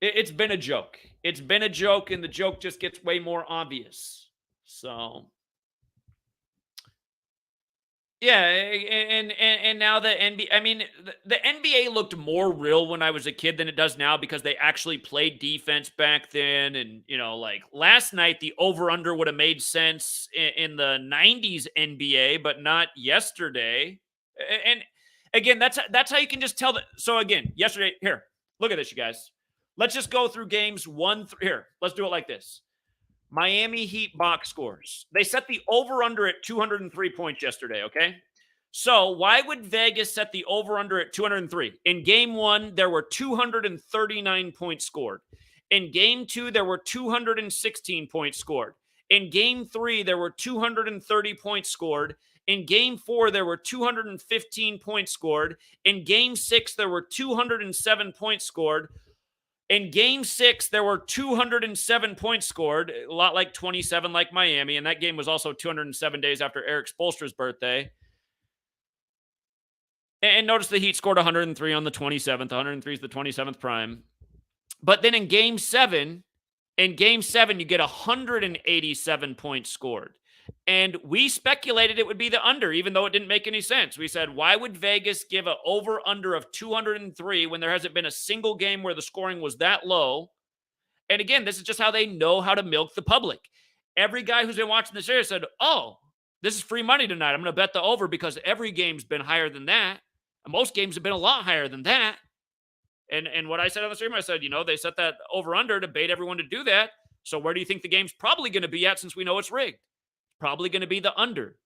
it's been a joke. It's been a joke, and the joke just gets way more obvious. So, yeah, and now the NBA, I mean, the NBA looked more real when I was a kid than it does now, because they actually played defense back then. And, you know, like last night, the over-under would have made sense in the 90s NBA, but not yesterday. And again, that's how you can just tell that. So again, yesterday, here, look at this, you guys. Let's just go through games 1 through, here, let's do it like this. Miami Heat box scores. They set the over-under at 203 points yesterday, okay? So why would Vegas set the over-under at 203? In Game 1, there were 239 points scored. In Game 2, there were 216 points scored. In Game 3, there were 230 points scored. In Game 4, there were 215 points scored. In Game 6, there were 207 points scored. In Game 6, there were 207 points scored, a lot like 27 like Miami, and that game was also 207 days after Eric Spoelstra's birthday. And notice the Heat scored 103 on the 27th. 103 is the 27th prime. But then in Game 7, you get 187 points scored. And we speculated it would be the under, even though it didn't make any sense. We said, why would Vegas give an over-under of 203 when there hasn't been a single game where the scoring was that low? And again, this is just how they know how to milk the public. Every guy who's been watching the series said, oh, this is free money tonight. I'm going to bet the over because every game's been higher than that. And most games have been a lot higher than that. And what I said on the stream, I said, you know, they set that over-under to bait everyone to do that. So where do you think the game's probably going to be at, since we know it's rigged? Probably going to be the under.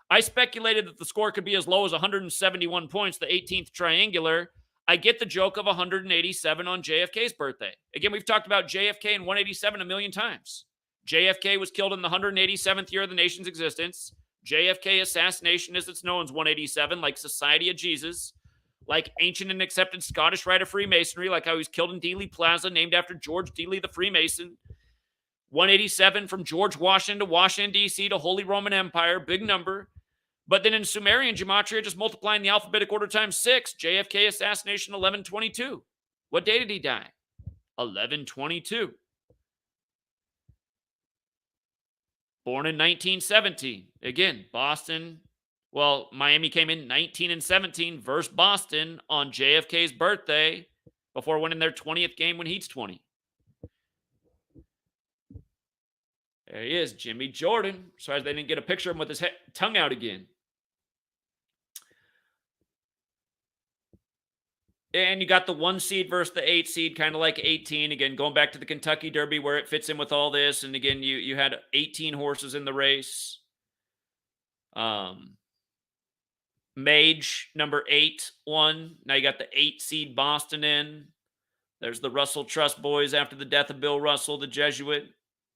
I speculated that the score could be as low as 171 points, the 18th triangular. I get the joke of 187 on JFK's birthday. Again, we've talked about JFK and 187 a million times. JFK was killed in the 187th year of the nation's existence. JFK assassination, as it's known, is 187, like Society of Jesus, like ancient and accepted Scottish rite of Freemasonry, like how he was killed in Dealey Plaza, named after George Dealey the Freemason. 187 from George Washington to Washington, D.C. to Holy Roman Empire, big number. But then in Sumerian gematria, just multiplying the alphabetic order times 6, JFK assassination 1122. What day did he die? 1122. Born in 1917. Again, Boston. Well, Miami came in 19 and 17 versus Boston on JFK's birthday before winning their 20th game when Heat's 20. There he is, Jimmy Jordan. Sorry they didn't get a picture of him with his tongue out again. And you got the 1 seed versus the 8 seed, kind of like 18. Again, going back to the Kentucky Derby where it fits in with all this. And again, you had 18 horses in the race. Mage, number 8, won. Now you got the 8 seed Boston in. There's the Russell Trust boys after the death of Bill Russell, the Jesuit.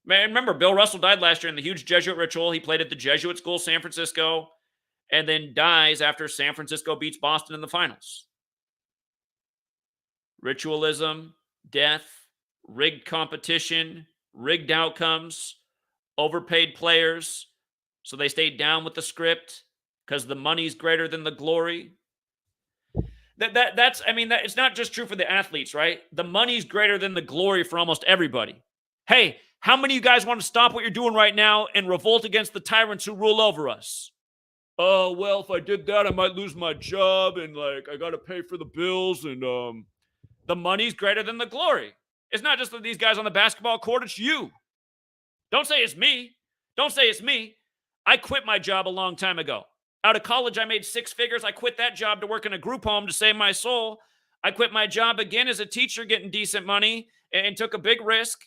Man, remember, Bill Russell died last year in the huge Jesuit ritual. He played at the Jesuit school, San Francisco, and then dies after San Francisco beats Boston in the finals. Ritualism, death, rigged competition, rigged outcomes, overpaid players, so they stayed down with the script because the money's greater than the glory. That's it's not just true for the athletes, right? The money's greater than the glory for almost everybody. Hey, how many of you guys want to stop what you're doing right now and revolt against the tyrants who rule over us? Oh, well, if I did that, I might lose my job and, I got to pay for the bills and, the money's greater than the glory. It's not just these guys on the basketball court, it's you. Don't say it's me. Don't say it's me. I quit my job a long time ago. Out of college, I made 6 figures. I quit that job to work in a group home to save my soul. I quit my job again as a teacher, getting decent money, and took a big risk.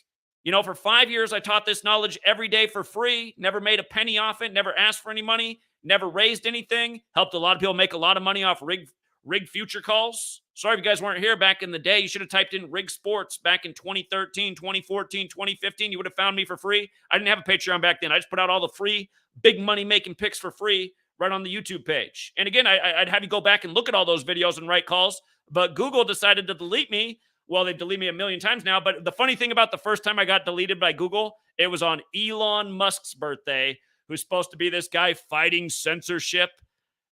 For 5 years, I taught this knowledge every day for free, never made a penny off it, never asked for any money, never raised anything, helped a lot of people make a lot of money off rigged future calls. Sorry if you guys weren't here back in the day. You should have typed in Rig Sports back in 2013, 2014, 2015. You would have found me for free. I didn't have a Patreon back then. I just put out all the free, big money-making picks for free right on the YouTube page. And again, I'd have you go back and look at all those videos and write calls, but Google decided to delete me. Well, they delete me a million times now, but the funny thing about the first time I got deleted by Google, it was on Elon Musk's birthday, who's supposed to be this guy fighting censorship.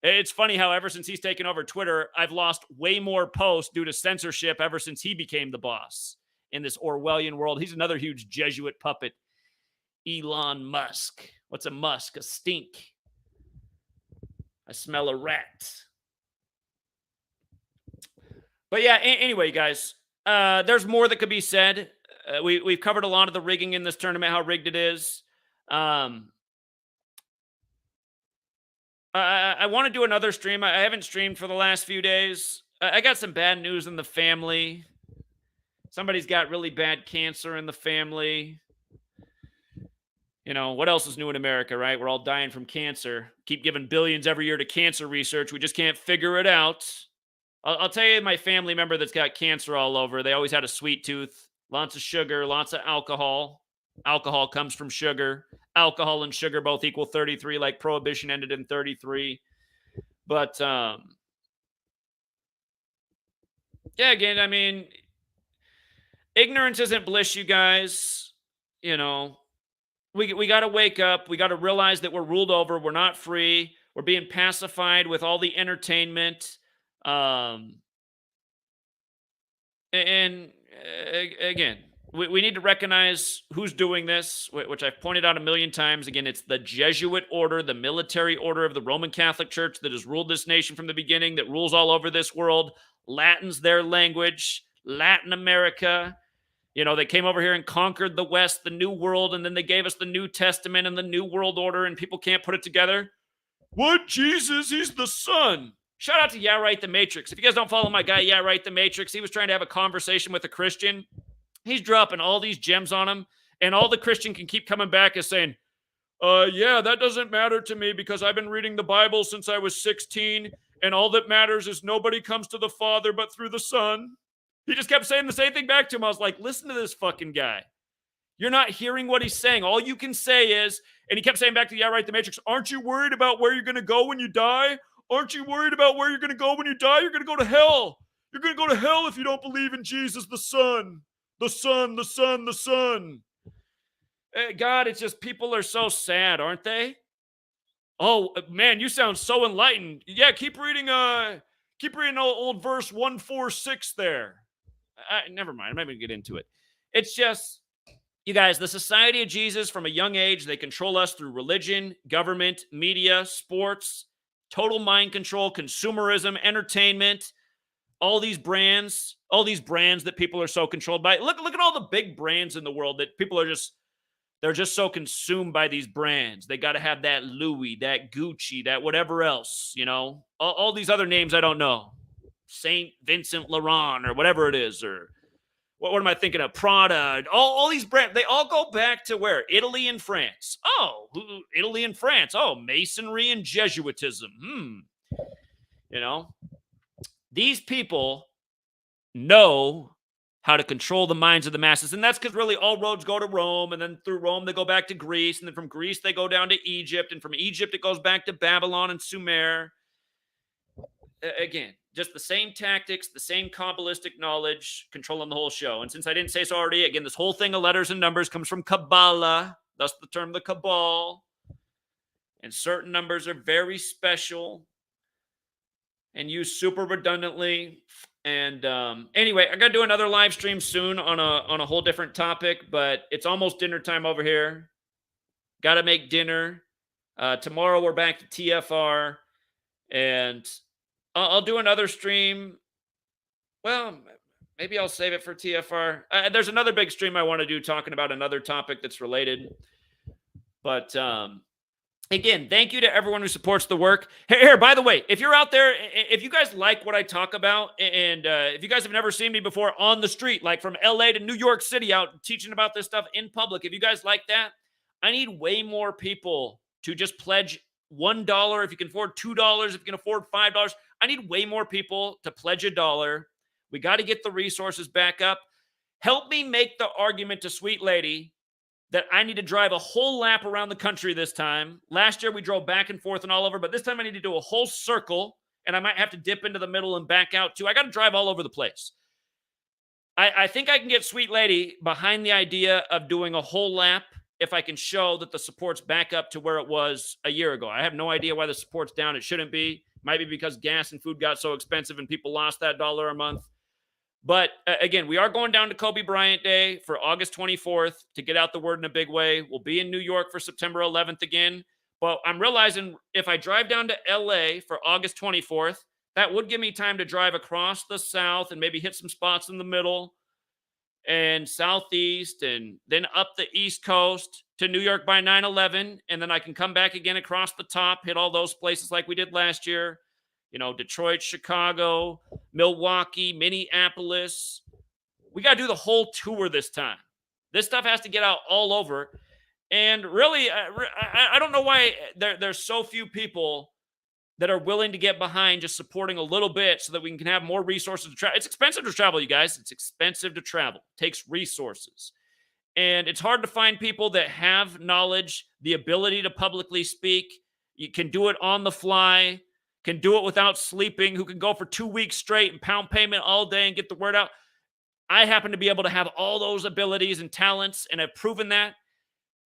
It's funny how ever since he's taken over Twitter, I've lost way more posts due to censorship ever since he became the boss in this Orwellian world. He's another huge Jesuit puppet. Elon Musk. What's a musk? A stink. I smell a rat. But yeah, anyway, guys, there's more that could be said. We've covered a lot of the rigging in this tournament, how rigged it is. I want to do another stream. I haven't streamed for the last few days. I got some bad news in the family. Somebody's got really bad cancer in the family. What else is new in America, right? We're all dying from cancer. Keep giving billions every year to cancer research. We just can't figure it out. I'll tell you my family member that's got cancer all over. They always had a sweet tooth. Lots of sugar, lots of alcohol. Alcohol comes from sugar. Alcohol and sugar both equal 33, like Prohibition ended in 33. But, yeah, again, ignorance isn't bliss, you guys. We got to wake up. We got to realize that we're ruled over. We're not free. We're being pacified with all the entertainment. And again, we need to recognize who's doing this, which I've pointed out a million times. Again, it's the Jesuit order, the military order of the Roman Catholic Church that has ruled this nation from the beginning, that rules all over this world. Latin's their language. Latin America. They came over here and conquered the West, the New World, and then they gave us the New Testament and the New World Order, and people can't put it together. What? Jesus? He's the Son. Shout out to Yeah Right the Matrix. If you guys don't follow my guy, Yeah Right the Matrix, he was trying to have a conversation with a Christian. He's dropping all these gems on him, and all the Christian can keep coming back is saying, yeah, that doesn't matter to me because I've been reading the Bible since I was 16, And all that matters is nobody comes to the Father but through the Son. He just kept saying the same thing back to him. I was like, listen to this fucking guy. You're not hearing what he's saying. All you can say is, and he kept saying back to, yeah, right, the Matrix, aren't you worried about where you're going to go when you die? Aren't you worried about where you're going to go when you die? You're going to go to hell. You're going to go to hell if you don't believe in Jesus, the Son. The Son, the Son, the Son. God, it's just people are so sad, aren't they? Oh, man, you sound so enlightened. Yeah, keep reading old verse 146 there. Never mind. I'm not even going to get into it. It's just, you guys, the Society of Jesus from a young age, they control us through religion, government, media, sports, total mind control, consumerism, entertainment, all these brands that people are so controlled by. Look at all the big brands in the world that people are they're just so consumed by these brands. They got to have that Louis, that Gucci, that whatever else, all these other names I don't know. Saint Vincent Laurent or whatever it is, or what am I thinking of? Prada. All these brands, they all go back to where? Italy and France. Oh, Italy and France. Oh, Masonry and Jesuitism. These people know how to control the minds of the masses. And that's because really all roads go to Rome, and then through Rome they go back to Greece, and then from Greece they go down to Egypt, and from Egypt it goes back to Babylon and Sumer. Again, just the same tactics, the same Kabbalistic knowledge, controlling the whole show. And since I didn't say so already, again, this whole thing of letters and numbers comes from Kabbalah, thus the term the Cabal. And certain numbers are very special and used super redundantly. And anyway, I got to do another live stream soon on a whole different topic, but it's almost dinner time over here. Got to make dinner. Tomorrow we're back to TFR, and I'll do another stream. Well, maybe I'll save it for TFR. There's another big stream I want to do talking about another topic that's related. But again, thank you to everyone who supports the work. Here, by the way, if you're out there, if you guys like what I talk about, and if you guys have never seen me before on the street, like from LA to New York City out teaching about this stuff in public, if you guys like that, I need way more people to just pledge $1 if you can afford $2, if you can afford $5. I need way more people to pledge $1. We got to get the resources back up. Help me make the argument to Sweet Lady that I need to drive a whole lap around the country this time. Last year we drove back and forth and all over, but this time I need to do a whole circle, and I might have to dip into the middle and back out too. I got to drive all over the place. I think I can get Sweet Lady behind the idea of doing a whole lap if I can show that the support's back up to where it was a year ago. I have no idea why the support's down. It shouldn't be. Might be because gas and food got so expensive and people lost that $1 a month. But again, we are going down to Kobe Bryant Day for August 24th to get out the word in a big way. We'll be in New York for September 11th again. But I'm realizing if I drive down to LA for August 24th, that would give me time to drive across the South and maybe hit some spots in the middle and Southeast, and then up the East Coast to New York by 9/11. And then I can come back again across the top, hit all those places like we did last year. Detroit, Chicago, Milwaukee, Minneapolis. We got to do the whole tour this time. This stuff has to get out all over. And really, I don't know why there's so few people that are willing to get behind just supporting a little bit so that we can have more resources to travel. It's expensive to travel, you guys. It's expensive to travel. It takes resources. And it's hard to find people that have knowledge, the ability to publicly speak. You can do it on the fly, can do it without sleeping, who can go for 2 weeks straight and pound payment all day and get the word out. I happen to be able to have all those abilities and talents, and have proven that.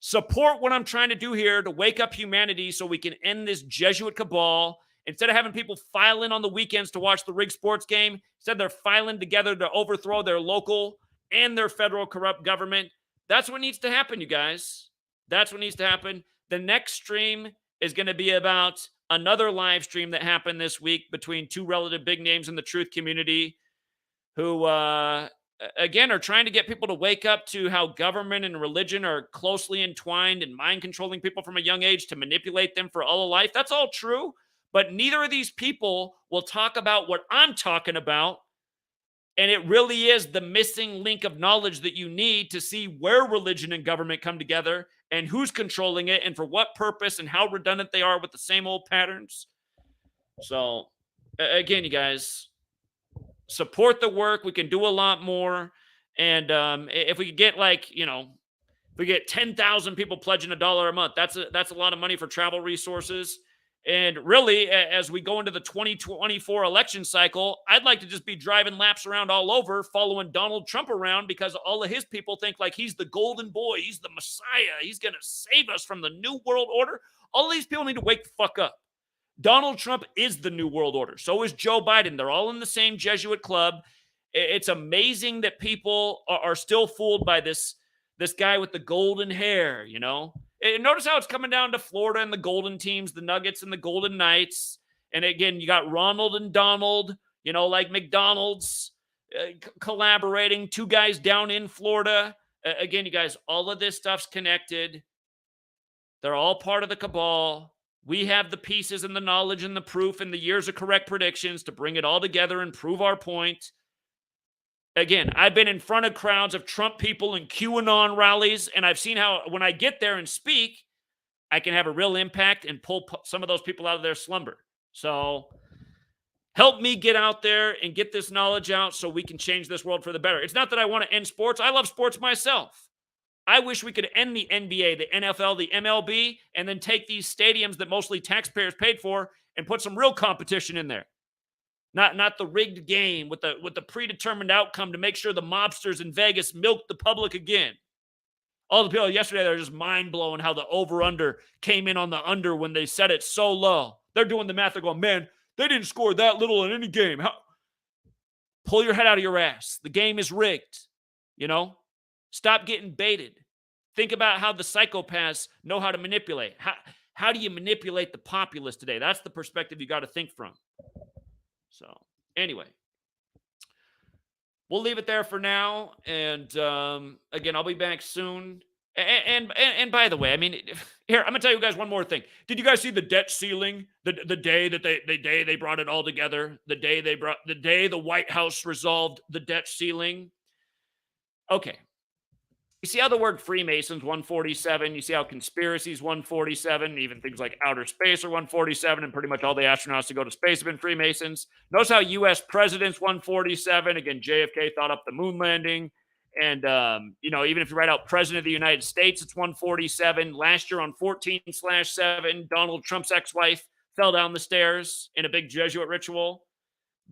Support what I'm trying to do here to wake up humanity so we can end this Jesuit cabal. Instead of having people file in on the weekends to watch the rigged sports game, instead they're filing together to overthrow their local and their federal corrupt government. That's what needs to happen, you guys. That's what needs to happen. The next stream is going to be about another live stream that happened this week between two relative big names in the truth community who, again, are trying to get people to wake up to how government and religion are closely entwined and mind controlling people from a young age to manipulate them for all of life. That's all true. But neither of these people will talk about what I'm talking about. And it really is the missing link of knowledge that you need to see where religion and government come together and who's controlling it and for what purpose and how redundant they are with the same old patterns. So again, you guys, support the work. We can do a lot more. And if we could get if we get 10,000 people pledging $1 a month, that's a lot of money for travel resources. And really, as we go into the 2024 election cycle, I'd like to just be driving laps around all over, following Donald Trump around, because all of his people think like he's the golden boy, he's the Messiah, he's going to save us from the new world order. All of these people need to wake the fuck up. Donald Trump is the new world order. So is Joe Biden. They're all in the same Jesuit club. It's amazing that people are still fooled by this guy with the golden hair, And notice how it's coming down to Florida and the golden teams, the Nuggets and the Golden Knights. And again, you got Ronald and Donald, like McDonald's collaborating, two guys down in Florida. Again, you guys, all of this stuff's connected. They're all part of the cabal. We have the pieces and the knowledge and the proof and the years of correct predictions to bring it all together and prove our point. Again, I've been in front of crowds of Trump people and QAnon rallies, and I've seen how when I get there and speak, I can have a real impact and pull some of those people out of their slumber. So help me get out there and get this knowledge out so we can change this world for the better. It's not that I want to end sports. I love sports myself. I wish we could end the NBA, the NFL, the MLB, and then take these stadiums that mostly taxpayers paid for and put some real competition in there. Not the rigged game with the predetermined outcome to make sure the mobsters in Vegas milk the public again. All the people yesterday, they're just mind-blowing how the over-under came in on the under when they set it so low. They're doing the math. They're going, man, they didn't score that little in any game. Pull your head out of your ass. The game is rigged, Stop getting baited. Think about how the psychopaths know how to manipulate. How do you manipulate the populace today? That's the perspective you got to think from. So, anyway, we'll leave it there for now. And again, I'll be back soon. And by the way, I mean, here, I'm going to tell you guys one more thing. Did you guys see the debt ceiling? The day that they brought it all together? The day the White House resolved the debt ceiling? Okay. You see how the word Freemasons 147, you see how conspiracies 147, even things like outer space are 147, and pretty much all the astronauts to go to space have been Freemasons. Notice how U.S. presidents 147, again, JFK thought up the moon landing. And, even if you write out President of the United States, it's 147. Last year on 14/7, Donald Trump's ex-wife fell down the stairs in a big Jesuit ritual,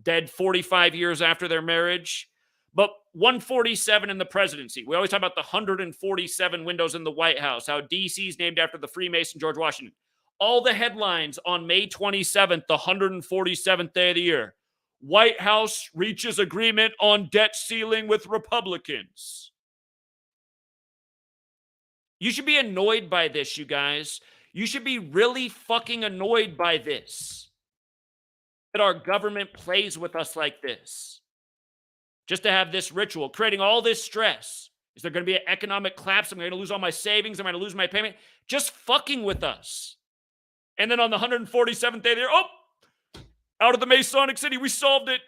dead 45 years after their marriage. But 147 in the presidency. We always talk about the 147 windows in the White House, how D.C. is named after the Freemason George Washington. All the headlines on May 27th, the 147th day of the year. White House reaches agreement on debt ceiling with Republicans. You should be annoyed by this, you guys. You should be really fucking annoyed by this. That our government plays with us like this. Just to have this ritual, creating all this stress. Is there going to be an economic collapse? Am I going to lose all my savings? Am I going to lose my payment? Just fucking with us. And then on the 147th day there, out of the Masonic City, we solved it,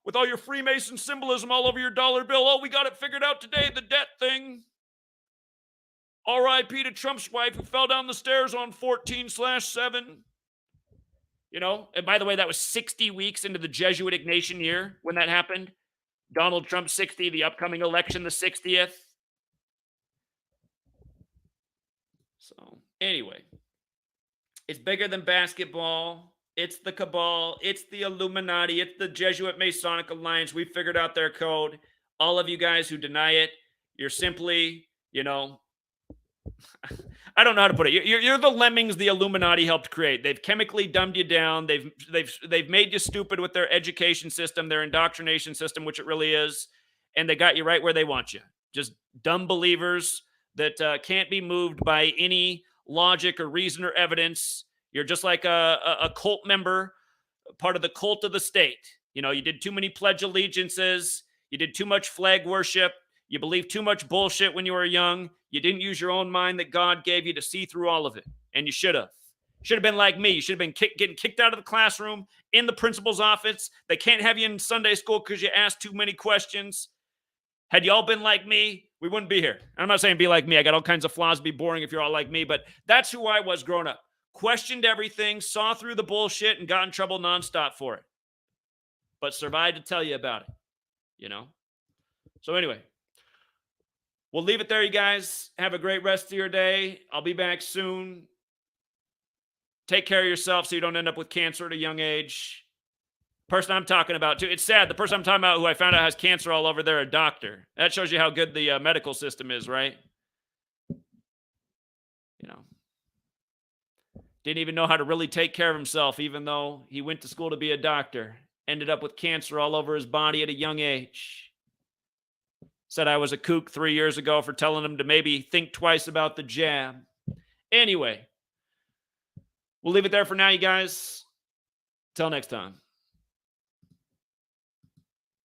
with all your Freemason symbolism all over your dollar bill. Oh, we got it figured out today, the debt thing. R.I.P. to Trump's wife who fell down the stairs on 14/7. And by the way, that was 60 weeks into the Jesuit Ignatian year when that happened. Donald Trump 60, the upcoming election, the 60th. So, anyway, it's bigger than basketball. It's the cabal. It's the Illuminati. It's the Jesuit Masonic Alliance. We figured out their code. All of you guys who deny it, you're simply, I don't know how to put it. You're the lemmings the Illuminati helped create. They've chemically dumbed you down. They've made you stupid with their education system, their indoctrination system, which it really is, and they got you right where they want you. Just dumb believers that can't be moved by any logic or reason or evidence. You're just like a cult member, part of the cult of the state. You did too many pledge allegiances. You did too much flag worship. You believed too much bullshit when you were young. You didn't use your own mind that God gave you to see through all of it. And you should have. Should have been like me. You should have been getting kicked out of the classroom, in the principal's office. They can't have you in Sunday school because you asked too many questions. Had you all been like me, we wouldn't be here. I'm not saying be like me. I got all kinds of flaws, be boring if you're all like me. But that's who I was growing up. Questioned everything, saw through the bullshit, and got in trouble nonstop for it. but survived to tell you about it, you know? So anyway, we'll leave it there, you guys. Have a great rest of your day. I'll be back soon. Take care of yourself so you don't end up with cancer at a young age. Person I'm talking about, too. It's sad. The person I'm talking about who I found out has cancer all over, they're a doctor. That shows you how good the medical system is, right? You know. Didn't even know how to really take care of himself, even though he went to school to be a doctor. Ended up with cancer all over his body at a young age. Said I was a kook 3 years ago for telling him to maybe think twice about the jab. Anyway, we'll leave it there for now, you guys. Till next time.